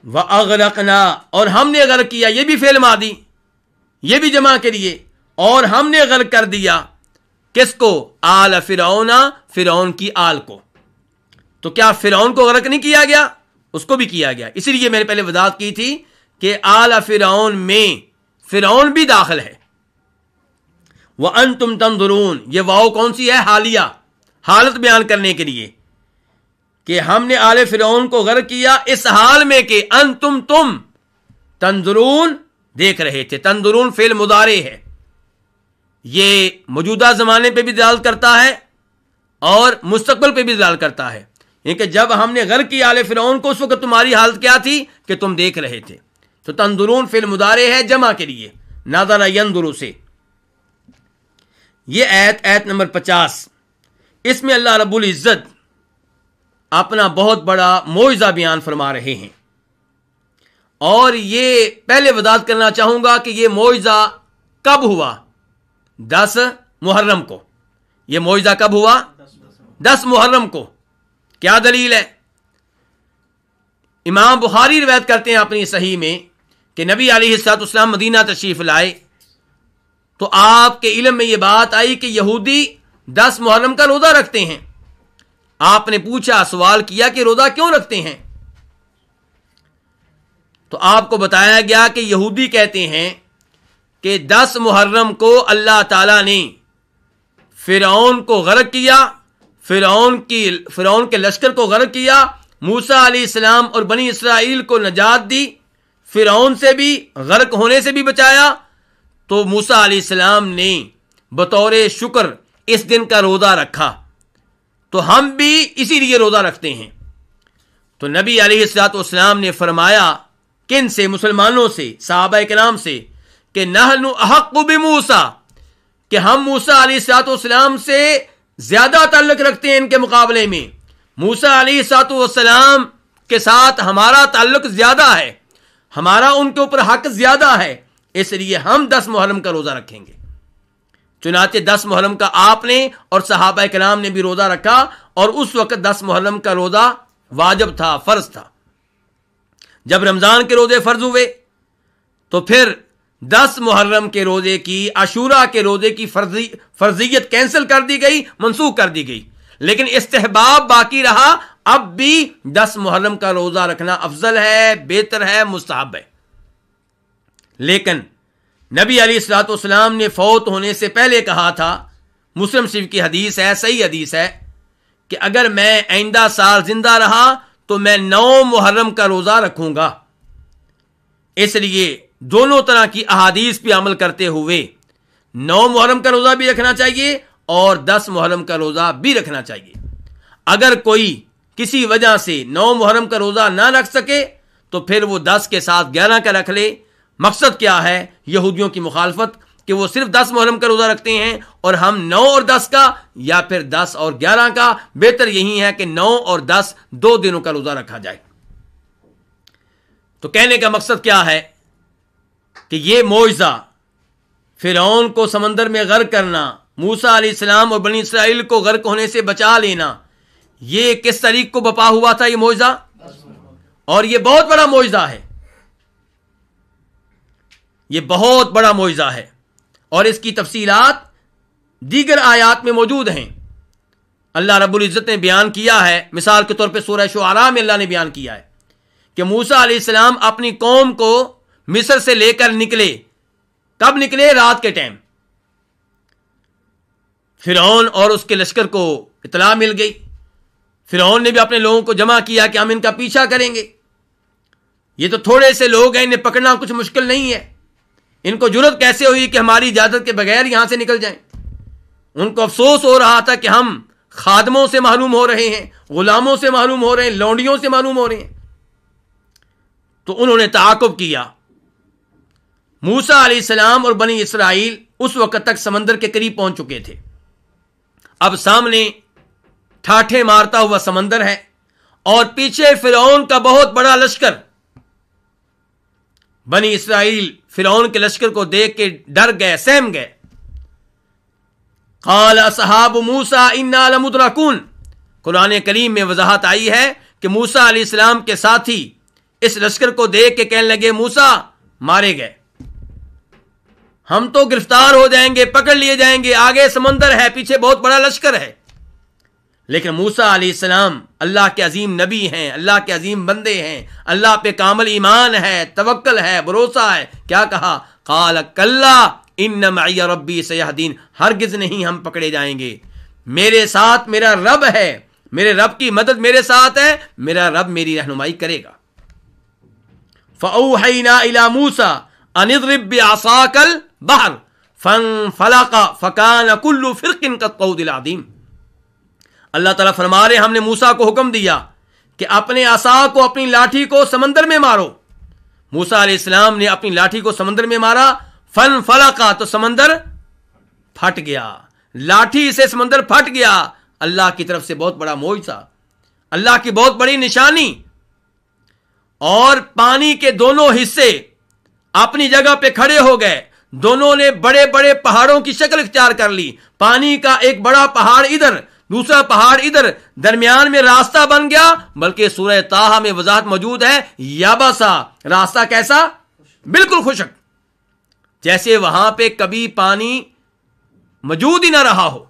واغرقنا اور ہم نے غرق کیا، یہ بھی فعل ماضی، یہ بھی جمع کے لیے، اور ہم نے غرق کر دیا کس کو؟ آل فرعون، فرعون کی آل کو۔ تو کیا فرعون کو غرق نہیں کیا گیا؟ اس کو بھی کیا گیا، اسی لیے میں نے پہلے وضاحت کی تھی کہ آل فرعون میں فرعون بھی داخل ہے۔ وَأَنْتُمْ تَنْظُرُونَ یہ واو کون سی ہے؟ حالیہ، حالت بیان کرنے کے لیے کہ ہم نے آل فرعون کو غرق کیا اس حال میں کہ انتم تم تنظرون دیکھ رہے تھے۔ تنظرون فعل مضارع ہے، یہ موجودہ زمانے پہ بھی دلالت کرتا ہے اور مستقبل پہ بھی دلالت کرتا ہے، یعنی کہ جب ہم نے غرق کیا آل فرعون کو اس وقت تمہاری حالت کیا تھی کہ تم دیکھ رہے تھے۔ تو تنظرون فعل مضارع ہے جمع کے لیے، نظر ینظر سے۔ یہ آیت نمبر 50، اس میں اللہ رب العزت اپنا بہت بڑا معجزہ بیان فرما رہے ہیں، اور یہ پہلے وضاحت کرنا چاہوں گا کہ یہ معجزہ کب ہوا؟ 10 محرم کو۔ یہ معجزہ کب ہوا؟ 10 محرم کو۔ کیا دلیل ہے؟ امام بخاری روایت کرتے ہیں اپنی صحیح میں کہ نبی علیہ الصلوۃ والسلام مدینہ تشریف لائے تو آپ کے علم میں یہ بات آئی کہ یہودی 10 محرم کا روزہ رکھتے ہیں۔ آپ نے پوچھا، سوال کیا کہ روزہ کیوں رکھتے ہیں؟ تو آپ کو بتایا گیا کہ یہودی کہتے ہیں کہ 10 محرم کو اللہ تعالیٰ نے فرعون کو غرق کیا، فرعون کے لشکر کو غرق کیا، موسیٰ علیہ السلام اور بنی اسرائیل کو نجات دی، فرعون سے بھی غرق ہونے سے بھی بچایا۔ تو موسیٰ علیہ السلام نے بطور شکر اس دن کا روزہ رکھا، تو ہم بھی اسی لیے روزہ رکھتے ہیں۔ تو نبی علیہ الصلوۃ والسلام نے فرمایا کن سے؟ مسلمانوں سے، صحابہ کرام سے، کہ نحن احق بموسیٰ، کہ ہم موسیٰ علیہ الصلوۃ والسلام سے زیادہ تعلق رکھتے ہیں ان کے مقابلے میں۔ موسیٰ علیہ الصلوۃ والسلام کے ساتھ ہمارا تعلق زیادہ ہے، ہمارا ان کے اوپر حق زیادہ ہے، اس لیے ہم 10 محرم کا روزہ رکھیں گے۔ چنانچہ 10 محرم کا آپ نے اور صحابہ کرام نے بھی روزہ رکھا، اور اس وقت 10 محرم کا روزہ واجب تھا، فرض تھا۔ جب رمضان کے روزے فرض ہوئے تو پھر 10 محرم کے روزے کی، عاشوراء کے روزے کی فرضیت کینسل کر دی گئی، منسوخ کر دی گئی، لیکن استحباب باقی رہا۔ اب بھی 10 محرم کا روزہ رکھنا افضل ہے، بہتر ہے، مستحب ہے۔ لیکن نبی علیہ الصلوۃ والسلام نے فوت ہونے سے پہلے کہا تھا، مسلم شریف کی حدیث ہے، صحیح حدیث ہے، کہ اگر میں آئندہ سال زندہ رہا تو میں 9 محرم کا روزہ رکھوں گا۔ اس لیے دونوں طرح کی احادیث پہ عمل کرتے ہوئے 9 محرم کا روزہ بھی رکھنا چاہیے اور 10 محرم کا روزہ بھی رکھنا چاہیے۔ اگر کوئی کسی وجہ سے 9 محرم کا روزہ نہ رکھ سکے تو پھر وہ 10 کے ساتھ 11 کا رکھ لے۔ مقصد کیا ہے؟ یہودیوں کی مخالفت کہ وہ صرف 10 محرم کا روزہ رکھتے ہیں اور ہم 9 اور 10 کا، یا پھر 10 اور 11 کا۔ بہتر یہی ہے کہ 9 اور 10 2 دنوں کا روزہ رکھا جائے۔ تو کہنے کا مقصد کیا ہے کہ یہ معجزہ، فرعون کو سمندر میں غرق کرنا، موسیٰ علیہ السلام اور بنی اسرائیل کو غرق ہونے سے بچا لینا، یہ کس تاریخ کو بپا ہوا تھا یہ معجزہ؟ اور یہ بہت بڑا معجزہ ہے، یہ بہت بڑا معجزہ ہے، اور اس کی تفصیلات دیگر آیات میں موجود ہیں۔ اللہ رب العزت نے بیان کیا ہے، مثال کے طور پہ سورہ شعراء میں اللہ نے بیان کیا ہے کہ موسیٰ علیہ السلام اپنی قوم کو مصر سے لے کر نکلے۔ کب نکلے؟ رات کے ٹائم۔ فرعون اور اس کے لشکر کو اطلاع مل گئی، فرعون نے بھی اپنے لوگوں کو جمع کیا کہ ہم ان کا پیچھا کریں گے، یہ تو تھوڑے سے لوگ ہیں، انہیں پکڑنا کچھ مشکل نہیں ہے، ان کو جرت کیسے ہوئی کہ ہماری اجازت کے بغیر یہاں سے نکل جائیں؟ ان کو افسوس ہو رہا تھا کہ ہم خادموں سے محروم ہو رہے ہیں، غلاموں سے محروم ہو رہے ہیں، لونڈیوں سے محروم ہو رہے ہیں۔ تو انہوں نے تعاقب کیا۔ موسیٰ علیہ السلام اور بنی اسرائیل اس وقت تک سمندر کے قریب پہنچ چکے تھے۔ اب سامنے ٹھاٹھے مارتا ہوا سمندر ہے اور پیچھے فرعون کا بہت بڑا لشکر۔ بنی اسرائیل فرعون کے لشکر کو دیکھ کے ڈر گئے، سہم گئے۔ قال اصحاب موسیٰ انا لمدرکون، قرآن کریم میں وضاحت آئی ہے کہ موسیٰ علیہ السلام کے ساتھی اس لشکر کو دیکھ کے کہنے لگے موسیٰ مارے گئے، ہم تو گرفتار ہو جائیں گے، پکڑ لیے جائیں گے، آگے سمندر ہے، پیچھے بہت بڑا لشکر ہے۔ لیکن موسیٰ علیہ السلام اللہ کے عظیم نبی ہیں، اللہ کے عظیم بندے ہیں، اللہ پہ کامل ایمان ہے، توکل ہے، بھروسہ ہے۔ کیا کہا؟ قال کلا ان معی ربی سیہدین، ہرگز نہیں ہم پکڑے جائیں گے، میرے ساتھ میرا رب ہے، میرے رب کی مدد میرے ساتھ ہے، میرا رب میری رہنمائی کرے گا۔ فأوحینا الی موسیٰ ان اضرب بعصاک البحر فانفلق فکان کل فرق کالطود العظیم۔ اللہ تعالیٰ فرما رہے ہم نے موسیٰ کو حکم دیا کہ اپنے عصا کو، اپنی لاٹھی کو سمندر میں مارو۔ موسیٰ علیہ السلام نے اپنی لاٹھی کو سمندر میں مارا، فانفلق تو سمندر پھٹ گیا، لاٹھی سے سمندر پھٹ گیا۔ اللہ کی طرف سے بہت بڑا معجزہ، اللہ کی بہت بڑی نشانی۔ اور پانی کے دونوں حصے اپنی جگہ پہ کھڑے ہو گئے، دونوں نے بڑے بڑے پہاڑوں کی شکل اختیار کر لی۔ پانی کا ایک بڑا پہاڑ ادھر، دوسرا پہاڑ ادھر، درمیان میں راستہ بن گیا۔ بلکہ سورہ طٰہٰ میں وضاحت موجود ہے، یابسا، راستہ کیسا؟ بالکل خشک، جیسے وہاں پہ کبھی پانی موجود ہی نہ رہا ہو۔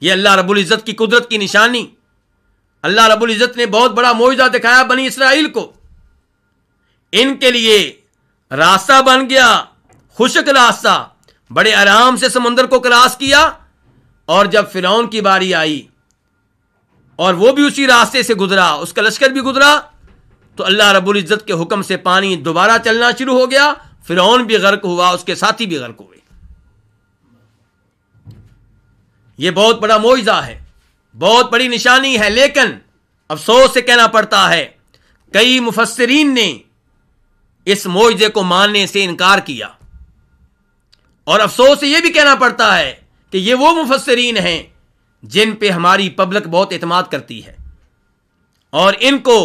یہ اللہ رب العزت کی قدرت کی نشانی۔ اللہ رب العزت نے بہت بڑا معجزہ دکھایا بنی اسرائیل کو، ان کے لیے راستہ بن گیا، خشک راستہ، بڑے آرام سے سمندر کو کراس کیا۔ اور جب فرعون کی باری آئی اور وہ بھی اسی راستے سے گزرا، اس کا لشکر بھی گزرا، تو اللہ رب العزت کے حکم سے پانی دوبارہ چلنا شروع ہو گیا، فرعون بھی غرق ہوا، اس کے ساتھی بھی غرق ہوئے۔ یہ بہت بڑا معجزہ ہے، بہت بڑی نشانی ہے۔ لیکن افسوس سے کہنا پڑتا ہے کئی مفسرین نے اس معجزے کو ماننے سے انکار کیا، اور افسوس سے یہ بھی کہنا پڑتا ہے کہ یہ وہ مفسرین ہیں جن پہ ہماری پبلک بہت اعتماد کرتی ہے، اور ان کو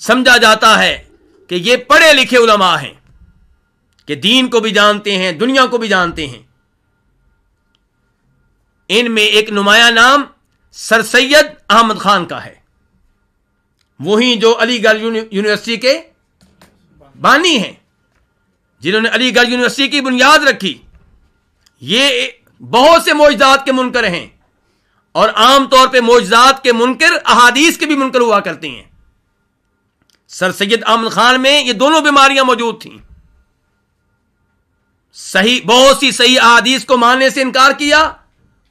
سمجھا جاتا ہے کہ یہ پڑھے لکھے علماء ہیں، کہ دین کو بھی جانتے ہیں، دنیا کو بھی جانتے ہیں۔ ان میں ایک نمایاں نام سر سید احمد خان کا ہے، وہی جو علی گڑھ یونیورسٹی کے بانی ہیں، جنہوں نے علی گڑھ یونیورسٹی کی بنیاد رکھی۔ یہ بہت سے معجزات کے منکر ہیں، اور عام طور پہ معجزات کے منکر احادیث کے بھی منکر ہوا کرتے ہیں۔ سر سید احمد خان میں یہ دونوں بیماریاں موجود تھیں، بہت سی صحیح احادیث کو ماننے سے انکار کیا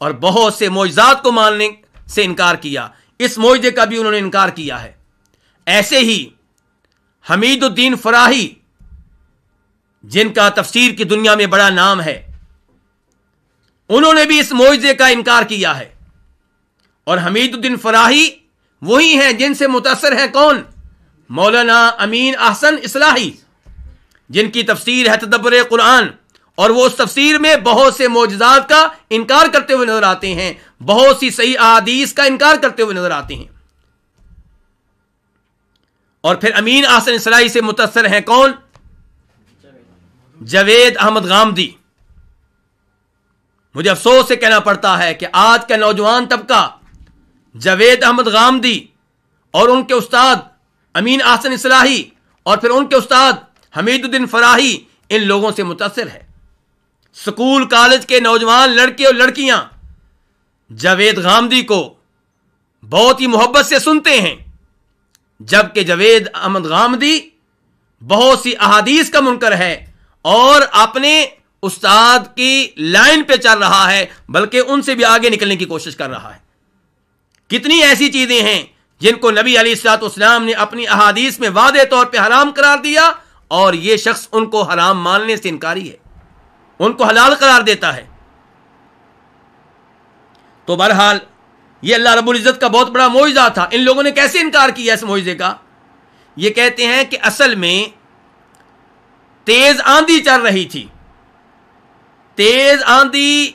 اور بہت سے معجزات کو ماننے سے انکار کیا۔ اس معجزے کا بھی انہوں نے انکار کیا ہے۔ ایسے ہی حمید الدین فراہی، جن کا تفسیر کی دنیا میں بڑا نام ہے، انہوں نے بھی اس معجزے کا انکار کیا ہے، اور حمید الدین فراہی وہی ہیں جن سے متاثر ہے کون؟ مولانا امین احسن اصلاحی، جن کی تفسیر ہے تدبر قرآن، اور وہ اس تفسیر میں بہت سے معجزات کا انکار کرتے ہوئے نظر آتے ہیں، بہت سی صحیح احادیث کا انکار کرتے ہوئے نظر آتے ہیں۔ اور پھر امین احسن اصلاحی سے متاثر ہیں کون؟ جاوید احمد غامدی۔ مجھے افسوس سے کہنا پڑتا ہے کہ آج کا نوجوان طبقہ جاوید احمد غامدی اور ان کے استاد امین احسن اصلاحی اور پھر ان کے استاد حمید الدین فراہی ان لوگوں سے متاثر ہے۔ سکول کالج کے نوجوان لڑکے اور لڑکیاں جاوید غامدی کو بہت ہی محبت سے سنتے ہیں، جبکہ جاوید احمد غامدی بہت سی احادیث کا منکر ہے اور اپنے استاد کی لائن پہ چل رہا ہے، بلکہ ان سے بھی آگے نکلنے کی کوشش کر رہا ہے۔ کتنی ایسی چیزیں ہیں جن کو نبی علیہ الصلوۃ والسلام نے اپنی احادیث میں واضح طور پہ حرام قرار دیا، اور یہ شخص ان کو حرام ماننے سے انکاری ہے، ان کو حلال قرار دیتا ہے۔ تو بہرحال یہ اللہ رب العزت کا بہت بڑا معجزہ تھا۔ ان لوگوں نے کیسے انکار کیا اس معجزے کا؟ یہ کہتے ہیں کہ اصل میں تیز آندھی چل رہی تھی، تیز آندھی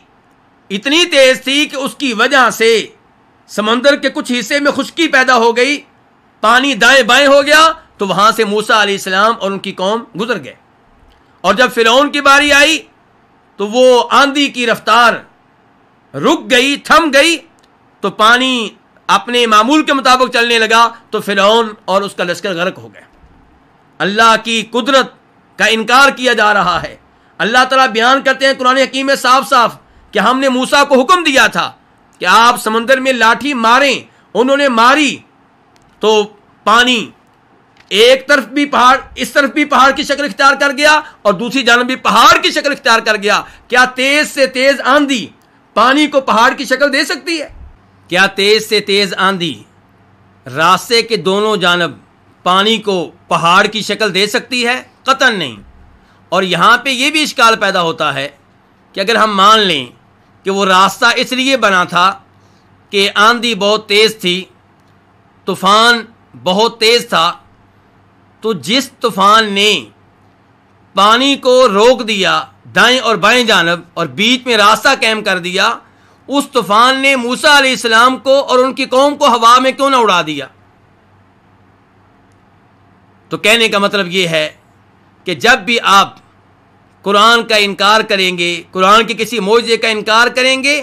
اتنی تیز تھی کہ اس کی وجہ سے سمندر کے کچھ حصے میں خشکی پیدا ہو گئی، پانی دائیں بائیں ہو گیا، تو وہاں سے موسیٰ علیہ السلام اور ان کی قوم گزر گئے۔ اور جب فرعون کی باری آئی تو وہ آندھی کی رفتار رک گئی، تھم گئی، تو پانی اپنے معمول کے مطابق چلنے لگا، تو فرعون اور اس کا لشکر غرق ہو گئے۔ اللہ کی قدرت کا انکار کیا جا رہا ہے۔ اللہ تعالیٰ بیان کرتے ہیں قرآن حکیم میں صاف صاف کہ ہم نے موسیٰ کو حکم دیا تھا کہ آپ سمندر میں لاٹھی ماریں، انہوں نے ماری تو پانی ایک طرف بھی پہاڑ، اس طرف بھی پہاڑ کی شکل اختیار کر گیا اور دوسری جانب بھی پہاڑ کی شکل اختیار کر گیا۔ کیا تیز سے تیز آندھی پانی کو پہاڑ کی شکل دے سکتی ہے؟ کیا تیز سے تیز آندھی راستے کے دونوں جانب پانی کو پہاڑ کی شکل دے سکتی ہے؟ قطعاً نہیں۔ اور یہاں پہ یہ بھی اشکال پیدا ہوتا ہے کہ اگر ہم مان لیں کہ وہ راستہ اس لیے بنا تھا کہ آندھی بہت تیز تھی، طوفان بہت تیز تھا، تو جس طوفان نے پانی کو روک دیا دائیں اور بائیں جانب اور بیچ میں راستہ قائم کر دیا، اس طوفان نے موسیٰ علیہ السلام کو اور ان کی قوم کو ہوا میں کیوں نہ اڑا دیا؟ تو کہنے کا مطلب یہ ہے کہ جب بھی آپ قرآن کا انکار کریں گے، قرآن کے کسی معجزے کا انکار کریں گے،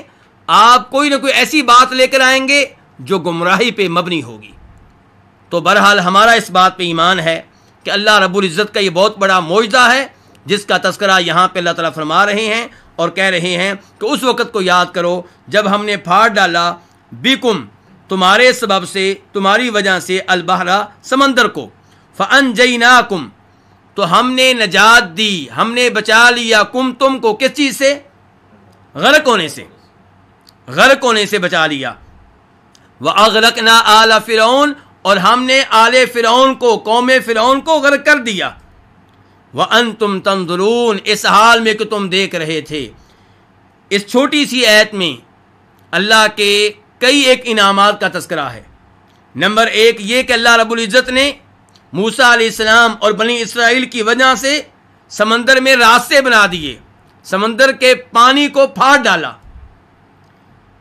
آپ کوئی نہ کوئی ایسی بات لے کر آئیں گے جو گمراہی پہ مبنی ہوگی۔ تو بہرحال ہمارا اس بات پہ ایمان ہے کہ اللہ رب العزت کا یہ بہت بڑا معجزہ ہے جس کا تذکرہ یہاں پہ اللہ تعالیٰ فرما رہے ہیں اور کہہ رہے ہیں کہ اس وقت کو یاد کرو جب ہم نے پھاڑ ڈالا بکم تمہارے سبب سے، تمہاری وجہ سے، البحرا سمندر کو، فانجیناکم تو ہم نے نجات دی، ہم نے بچا لیا، کم تم کو کس چیز سے؟ غرق ہونے سے، غرق ہونے سے بچا لیا۔ وَأَغْرَقْنَا آلَ فِرْعَوْنَ اور ہم نے آل فرعون کو، قوم فرعون کو غرق کر دیا۔ وَأَنْتُمْ تَنْظُرُونَ اس حال میں کہ تم دیکھ رہے تھے۔ اس چھوٹی سی آیت میں اللہ کے کئی ایک انعامات کا تذکرہ ہے۔ نمبر ایک یہ کہ اللہ رب العزت نے موسیٰ علیہ السلام اور بنی اسرائیل کی وجہ سے سمندر میں راستے بنا دیے، سمندر کے پانی کو پھاڑ ڈالا۔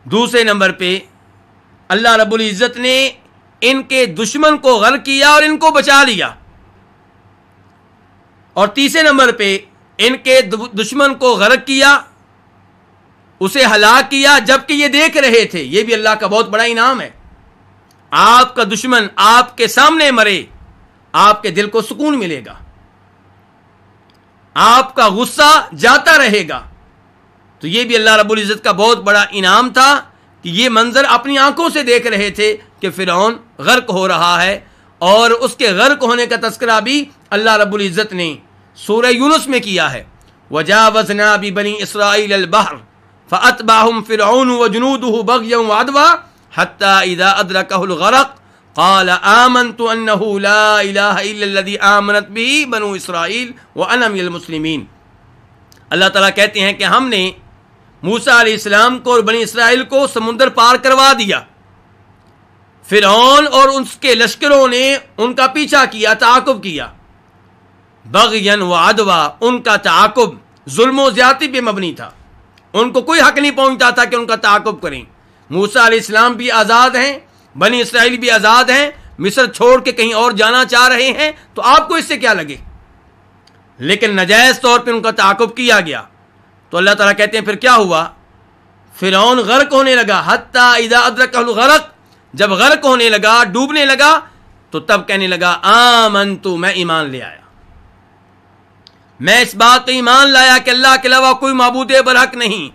دوسرے نمبر پہ اللہ رب العزت نے ان کے دشمن کو غرق کیا اور ان کو بچا لیا۔ اور تیسرے نمبر پہ ان کے دشمن کو غرق کیا، اسے ہلاک کیا جبکہ یہ دیکھ رہے تھے۔ یہ بھی اللہ کا بہت بڑا انعام ہے۔ آپ کا دشمن آپ کے سامنے مرے، آپ کے دل کو سکون ملے گا، آپ کا غصہ جاتا رہے گا۔ تو یہ بھی اللہ رب العزت کا بہت بڑا انعام تھا کہ یہ منظر اپنی آنکھوں سے دیکھ رہے تھے کہ فرعون غرق ہو رہا ہے، اور اس کے غرق ہونے کا تذکرہ بھی اللہ رب العزت نے سورہ یونس میں کیا ہے۔ وَجَاوَزْنَا بِبَنِي إِسْرَائِيلَ الْبَحْرَ فَأَتْبَعَهُمْ فِرْعَوْنُ وَجُنُودُهُ بَغْيًا وَعَدْوًا حَتَّى إِذَا أَدْرَكَهُ الْغَرَقُ قَالَ آمَنْتُ أَنَّهُ لَا إِلَهَ إِلَّا الَّذِي آمَنَتْ بِهِ بَنُو إِسْرَائِيلَ وَأَنَا مِنَ الْمُسْلِمِينَ۔ اللہ تعالیٰ کہتے ہیں کہ ہم نے موسیٰ علیہ السلام کو اور بنی اسرائیل کو سمندر پار کروا دیا، فرعون اور اس کے لشکروں نے ان کا پیچھا کیا، تعاقب کیا، بغیاً و عدوا، ان کا تعاقب ظلم و زیادتی پہ مبنی تھا، ان کو کوئی حق نہیں پہنچتا تھا کہ ان کا تعاقب کریں۔ موسیٰ علیہ السلام بھی آزاد ہیں، بنی اسرائیل بھی آزاد ہیں، مصر چھوڑ کے کہیں اور جانا چاہ رہے ہیں، تو آپ کو اس سے کیا لگے؟ لیکن ناجائز طور پہ ان کا تعاقب کیا گیا۔ تو اللہ تعالیٰ کہتے ہیں پھر کیا ہوا؟ فرعون غرق ہونے لگا، حتیٰ اذا ادرکہ الغرق، جب غرق ہونے لگا، ڈوبنے لگا، تو تب کہنے لگا آمنتو، میں ایمان لے آیا، میں اس بات پہ ایمان لایا کہ اللہ کے علاوہ کوئی معبود برحق نہیں،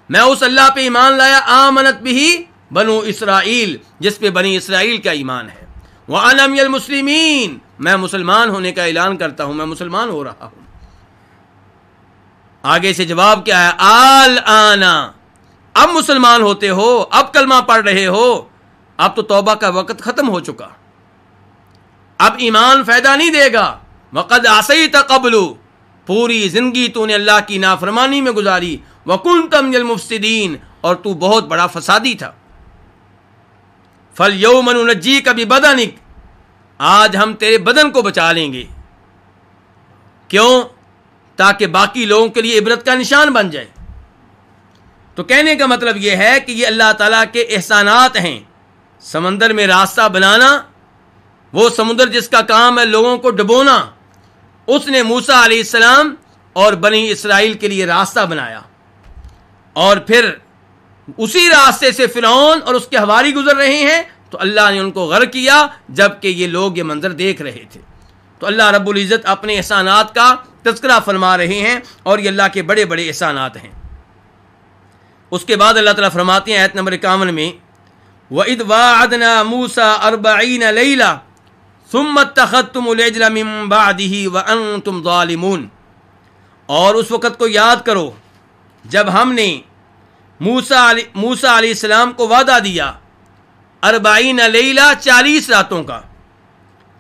میں اس اللہ پہ ایمان لایا، آمنت بھی بنو اسرائیل، جس پہ بنی اسرائیل کا ایمان ہے، وَأَنَا مِنَ الْمُسْلِمِينَ، میں مسلمان ہونے کا اعلان کرتا ہوں، میں مسلمان ہو رہا ہوں۔ آگے سے جواب کیا ہے؟ الآن، اب مسلمان ہوتے ہو، اب کلمہ پڑھ رہے ہو، اب تو توبہ کا وقت ختم ہو چکا، اب ایمان فائدہ نہیں دے گا۔ وَقَدْ عَصَيْتَ قَبْلُ، پوری زندگی تو نے اللہ کی نافرمانی میں گزاری، وَكُنْتَ مِنَ الْمُفْسِدِينَ، اور تو بہت بڑا فسادی تھا۔ فَالْيَوْمَ نُنَجِّيكَ بِبَدَنِكَ، آج ہم تیرے بدن کو بچا لیں گے، کیوں؟ تاکہ باقی لوگوں کے لیے عبرت کا نشان بن جائے۔ تو کہنے کا مطلب یہ ہے کہ یہ اللہ تعالیٰ کے احسانات ہیں، سمندر میں راستہ بنانا، وہ سمندر جس کا کام ہے لوگوں کو ڈبونا، اس نے موسیٰ علیہ السلام اور بنی اسرائیل کے لیے راستہ بنایا، اور پھر اسی راستے سے فرعون اور اس کے حواری گزر رہے ہیں، تو اللہ نے ان کو غرق کیا جبکہ یہ لوگ یہ منظر دیکھ رہے تھے۔ تو اللہ رب العزت اپنے احسانات کا تذکرہ فرما رہے ہیں، اور یہ اللہ کے بڑے بڑے احسانات ہیں۔ اس کے بعد اللہ تعالیٰ فرماتے ہیں آیت نمبر 51 میں، وَإِذْ وَاعَدْنَا مُوسَىٰ 40 لَيْلَةً ثُمَّ اتَّخَذْتُمُ الْعِجْلَ مِن بَعْدِهِ وَأَنْتُمْ ظَالِمُونَ، اور اس وقت کو یاد کرو جب ہم نے موسیٰ علیہ السلام کو وعدہ دیا 40 لیلہ، 40 راتوں کا،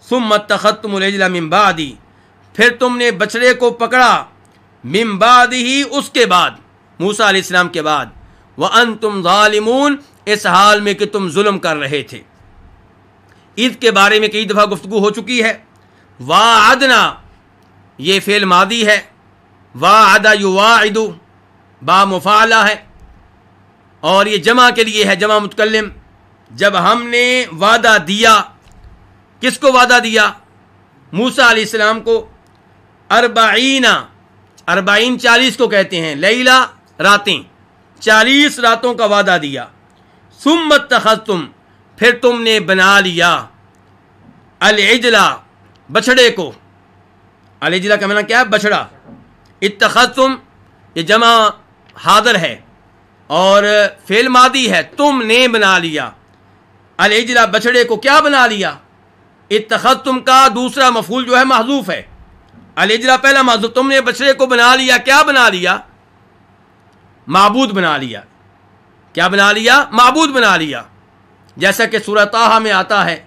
ثُمَّ اتَّخَذْتُمُ الْعِجْلَ مِن بَعْدِهِ، پھر تم نے بچڑے کو پکڑا، من بعدہ، اس کے بعد، موسیٰ علیہ السلام کے بعد، وَأَنْتُمْ ظَالِمُونَ، اس حال میں کہ تم ظلم کر رہے تھے۔ عید کے بارے میں کئی دفعہ گفتگو ہو چکی ہے۔ وَاعَدْنَا، یہ فعل ماضی ہے، وَاعَدَ یُوَاعِدُ، با مفعلہ ہے، اور یہ جمع کے لیے ہے، جمع متکلم۔ جب ہم نے وعدہ دیا، کس کو وعدہ دیا؟ موسیٰ علیہ السلام کو، 40 40 کو کہتے ہیں، لیلہ راتیں، 40 راتوں کا وعدہ دیا۔ ثم اتخذتم، پھر تم نے بنا لیا، العجلہ، بچڑے کو۔ العجلہ کا معنی کیا ہے؟ بچڑا۔ اتخذتم، یہ جمع حاضر ہے اور فعل ماضی ہے، تم نے بنا لیا، العجلہ، بچڑے کو کیا بنا لیا؟ اتخذتم کا دوسرا مفعول جو ہے محذوف ہے، العجلہ پہلا محذوف، تم نے بچڑے کو بنا لیا، کیا بنا لیا؟ معبود بنا لیا۔ کیا بنا لیا؟ معبود بنا لیا۔ جیسا کہ سورہ طٰہٰ میں آتا ہے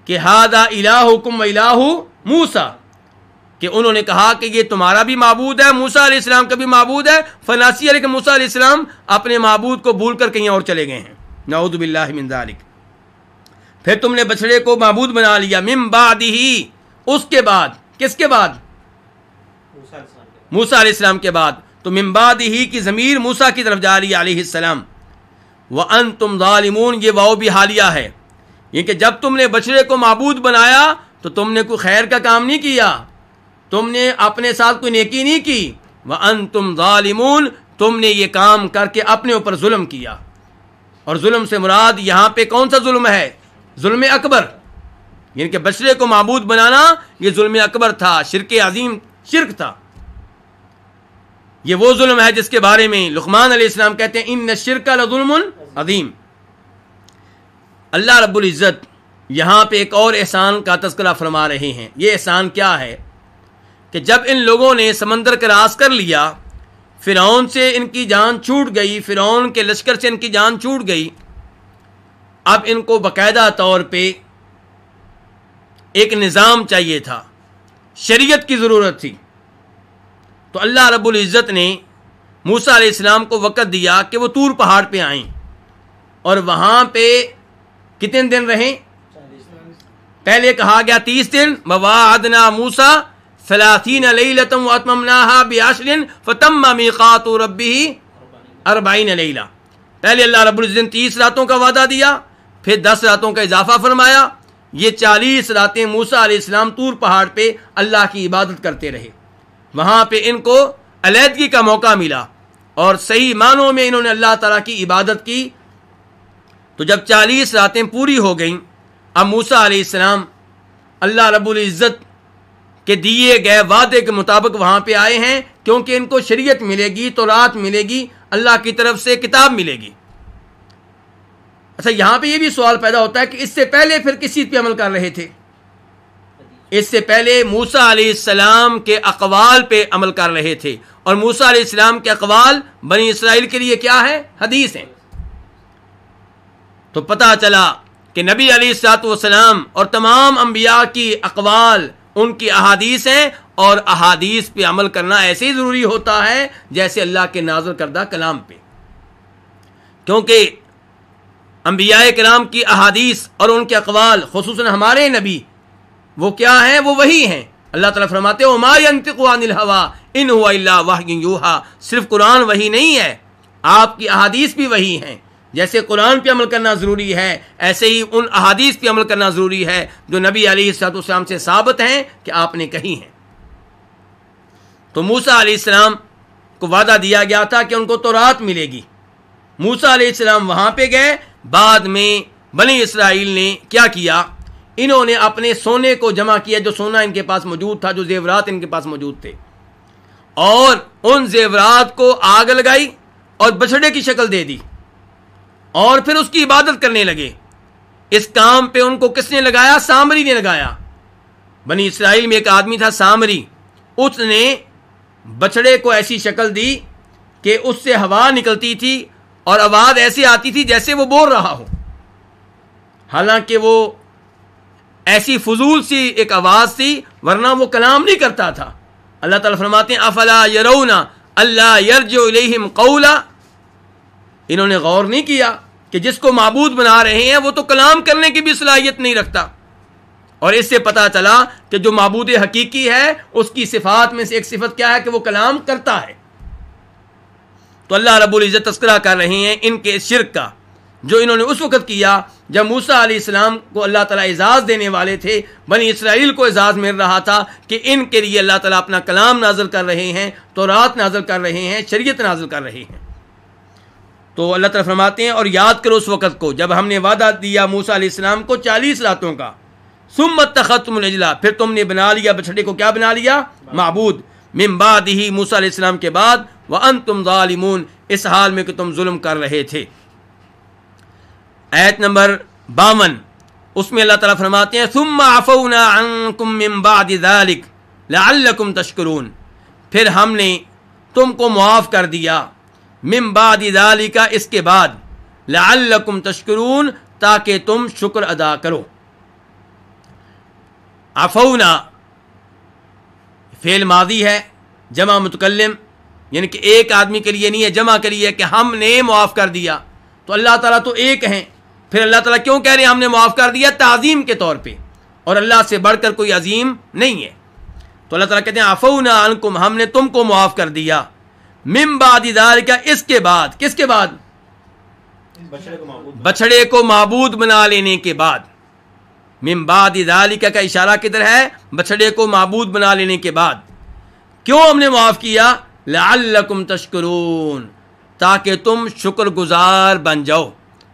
کہ ھذا الٰہکم و الٰہ موسیٰ، کہ انہوں نے کہا کہ یہ تمہارا بھی معبود ہے، موسیٰ علیہ السلام کا بھی معبود ہے، فناسی علیہ موسیٰ علیہ السلام اپنے معبود کو بھول کر کہیں اور چلے گئے ہیں، نعوذ باللہ من ذالک۔ پھر تم نے بچڑے کو معبود بنا لیا، من بعدہ، اس کے بعد، کس کے بعد؟ موسیٰ علیہ السلام کے بعد۔ تو من بعدہ کی ضمیر موسیٰ کی طرف جا رہی ہے علیہ السلام۔ وَأَنْتُمْ ظَالِمُونَ، یہ واو بھی حالیہ ہے، یہ کہ جب تم نے بچڑے کو معبود بنایا تو تم نے کوئی خیر کا کام نہیں کیا، تم نے اپنے ساتھ کوئی نیکی نہیں کی۔ وَأَنْتُمْ ظَالِمُونَ، تم نے یہ کام کر کے اپنے اوپر ظلم کیا۔ اور ظلم سے مراد یہاں پہ کون سا ظلم ہے؟ ظلم اکبر، یعنی کہ بچڑے کو معبود بنانا یہ ظلم اکبر تھا، شرک عظیم شرک تھا۔ یہ وہ ظلم ہے جس کے بارے میں لقمان علیہ السلام کہتے ہیں ان الشرک لظلم عظیم۔ اللہ رب العزت یہاں پہ ایک اور احسان کا تذکرہ فرما رہے ہیں۔ یہ احسان کیا ہے کہ جب ان لوگوں نے سمندر کراس کر لیا، فرعون سے ان کی جان چھوٹ گئی، فرعون کے لشکر سے ان کی جان چھوٹ گئی، اب ان کو باقاعدہ طور پہ ایک نظام چاہیے تھا، شریعت کی ضرورت تھی۔ تو اللہ رب العزت نے موسیٰ علیہ السلام کو وقت دیا کہ وہ طور پہاڑ پہ آئیں، اور وہاں پہ کتنے دن رہے؟ پہلے کہا گیا 30 دن، وَوَاعَدْنَا مُوسَىٰ 30 لَيْلَةً وَأَتْمَمْنَاهَا بِعَشْرٍ فَتَمَّ مِيقَاتُ رَبِّهِ 40 لَيْلَةً۔ پہلے اللہ رب العزت نے 30 راتوں کا وعدہ دیا، پھر 10 راتوں کا اضافہ فرمایا۔ یہ 40 راتیں موسیٰ علیہ السلام طور پہاڑ پہ اللہ کی عبادت کرتے رہے، وہاں پہ ان کو علیحدگی کا موقع ملا اور صحیح معنوں میں انہوں نے اللہ تعالیٰ کی عبادت کی۔ تو جب 40 راتیں پوری ہو گئیں، اب موسیٰ علیہ السلام اللہ رب العزت کے دیے گئے وعدے کے مطابق وہاں پہ آئے ہیں، کیونکہ ان کو شریعت ملے گی، تورات ملے گی، اللہ کی طرف سے کتاب ملے گی۔ اچھا، یہاں پہ یہ بھی سوال پیدا ہوتا ہے کہ اس سے پہلے پھر کس چیز پہ عمل کر رہے تھے؟ اس سے پہلے موسیٰ علیہ السلام کے اقوال پہ عمل کر رہے تھے، اور موسیٰ علیہ السلام کے اقوال بنی اسرائیل کے لیے کیا ہے؟ حدیث ہیں۔ تو پتہ چلا کہ نبی علیہ الصلوۃ والسلام اور تمام انبیاء کی اقوال ان کی احادیث ہیں، اور احادیث پہ عمل کرنا ایسے ہی ضروری ہوتا ہے جیسے اللہ کے نازل کردہ کلام پہ، کیونکہ انبیاء کرام کی احادیث اور ان کے اقوال، خصوصاً ہمارے نبی، وہ کیا ہیں؟ وہ وحی ہیں۔ اللہ تعالیٰ فرماتے ہیں وَمَا يَنطِقُ عَنِ الْهَوَىٰ إِنْ هُوَ إِلَّا وَحْيٌ يُوحَىٰ۔ صرف قرآن وحی نہیں ہے، آپ کی احادیث بھی وحی ہیں۔ جیسے قرآن پہ عمل کرنا ضروری ہے، ایسے ہی ان احادیث پہ عمل کرنا ضروری ہے جو نبی علیہ الصلوۃ والسلام سے ثابت ہیں کہ آپ نے کہی ہیں۔ تو موسیٰ علیہ السلام کو وعدہ دیا گیا تھا کہ ان کو تورات ملے گی۔ موسیٰ علیہ السلام وہاں پہ گئے، بعد میں بنی اسرائیل نے کیا کیا؟ انہوں نے اپنے سونے کو جمع کیا، جو سونا ان کے پاس موجود تھا، جو زیورات ان کے پاس موجود تھے، اور ان زیورات کو آگ لگائی اور بچھڑے کی شکل دے دی، اور پھر اس کی عبادت کرنے لگے۔ اس کام پہ ان کو کس نے لگایا؟ سامری نے لگایا۔ بنی اسرائیل میں ایک آدمی تھا سامری، اس نے بچڑے کو ایسی شکل دی کہ اس سے ہوا نکلتی تھی اور آواز ایسی آتی تھی جیسے وہ بول رہا ہو، حالانکہ وہ ایسی فضول سی ایک آواز تھی، ورنہ وہ کلام نہیں کرتا تھا۔ اللہ تعالیٰ فرماتے ہیں افلا یرون اللہ یرجع الیہم قولا۔ انہوں نے غور نہیں کیا کہ جس کو معبود بنا رہے ہیں وہ تو کلام کرنے کی بھی صلاحیت نہیں رکھتا، اور اس سے پتہ چلا کہ جو معبود حقیقی ہے اس کی صفات میں سے ایک صفت کیا ہے؟ کہ وہ کلام کرتا ہے۔ تو اللہ رب العزت تذکرہ کر رہے ہیں ان کے شرک کا، جو انہوں نے اس وقت کیا جب موسیٰ علیہ السلام کو اللہ تعالیٰ اعزاز دینے والے تھے، بنی اسرائیل کو اعزاز مل رہا تھا کہ ان کے لیے اللہ تعالیٰ اپنا کلام نازل کر رہے ہیں، تورات نازل کر رہے ہیں، شریعت نازل کر رہے ہیں۔ تو اللہ تعالیٰ فرماتے ہیں اور یاد کرو اس وقت کو جب ہم نے وعدہ دیا موسیٰ علیہ السلام کو 40 راتوں کا، ثم اتخذتم العجل، پھر تم نے بنا لیا بچھڑے کو، کیا بنا لیا؟ معبود، من بعدہ، موسیٰ علیہ السلام کے بعد، وانتم ظالمون، اس حال میں کہ تم ظلم کر رہے تھے۔ آیت نمبر 52، اس میں اللہ تعالیٰ فرماتے ہیں ثم عفونا عنکم من بعد ذلک لعلکم تشکرون، پھر ہم نے تم کو معاف کر دیا، من بعد ذلک، اس کے بعد، لعلکم تشکرون، تاکہ تم شکر ادا کرو۔ عفونا فعل ماضی ہے، جمع متکلم، یعنی کہ ایک آدمی کے لیے نہیں ہے، جمع کے لیے کہ ہم نے معاف کر دیا۔ تو اللہ تعالیٰ تو ایک ہیں، پھر اللہ تعالیٰ کیوں کہہ رہے ہیں ہم نے معاف کر دیا؟ تعظیم کے طور پہ، اور اللہ سے بڑھ کر کوئی عظیم نہیں ہے۔ تو اللہ تعالیٰ کہتے ہیں عفونا عنکم، ہم نے تم کو معاف کر دیا، من بعد ذالک، اس کے بعد، کس کے بعد؟ بچڑے کو معبود بنا لینے کے بعد۔ من بعد ذالک کا اشارہ کدھر ہے؟ بچڑے کو معبود بنا لینے کے بعد۔ کیوں ہم نے معاف کیا؟ لعلکم تشکرون، تاکہ تم شکر گزار بن جاؤ،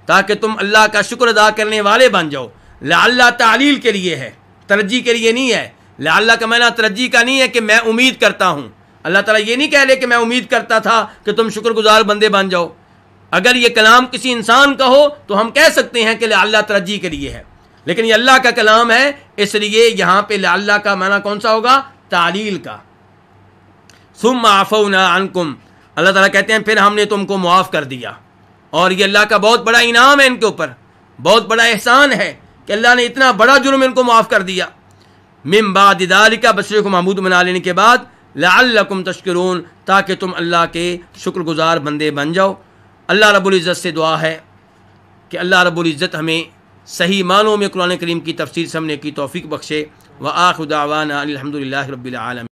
تاکہ تم اللہ کا شکر ادا کرنے والے بن جاؤ۔ لعل تعلیل کے لیے ہے، ترجیح کے لیے نہیں ہے۔ لعل کا معنی ترجیح کا نہیں ہے کہ میں امید کرتا ہوں۔ اللہ تعالیٰ یہ نہیں کہہ رہے کہ میں امید کرتا تھا کہ تم شکر گزار بندے بن جاؤ۔ اگر یہ کلام کسی انسان کا ہو تو ہم کہہ سکتے ہیں کہ لعل ترجیح کے لیے ہے، لیکن یہ اللہ کا کلام ہے، اس لیے یہاں پہ لعل کا معنی کون سا ہوگا؟ تعلیل کا۔ ثم عفونا عنکم، اللہ تعالیٰ کہتے ہیں پھر ہم نے تم کو معاف کر دیا، اور یہ اللہ کا بہت بڑا انعام ہے ان کے اوپر، بہت بڑا احسان ہے کہ اللہ نے اتنا بڑا جرم ان کو معاف کر دیا۔ من بعد ذالک، بچڑے کو معبود بنا لینے کے بعد، لعلکم تشکرون، تاکہ تم اللہ کے شکر گزار بندے بن جاؤ۔ اللہ رب العزت سے دعا ہے کہ اللہ رب العزت ہمیں صحیح معنوں میں قرآن کریم کی تفسیر سمجھنے کی توفیق بخشے۔ وآخر دعوانا الحمدللہ رب العالمین۔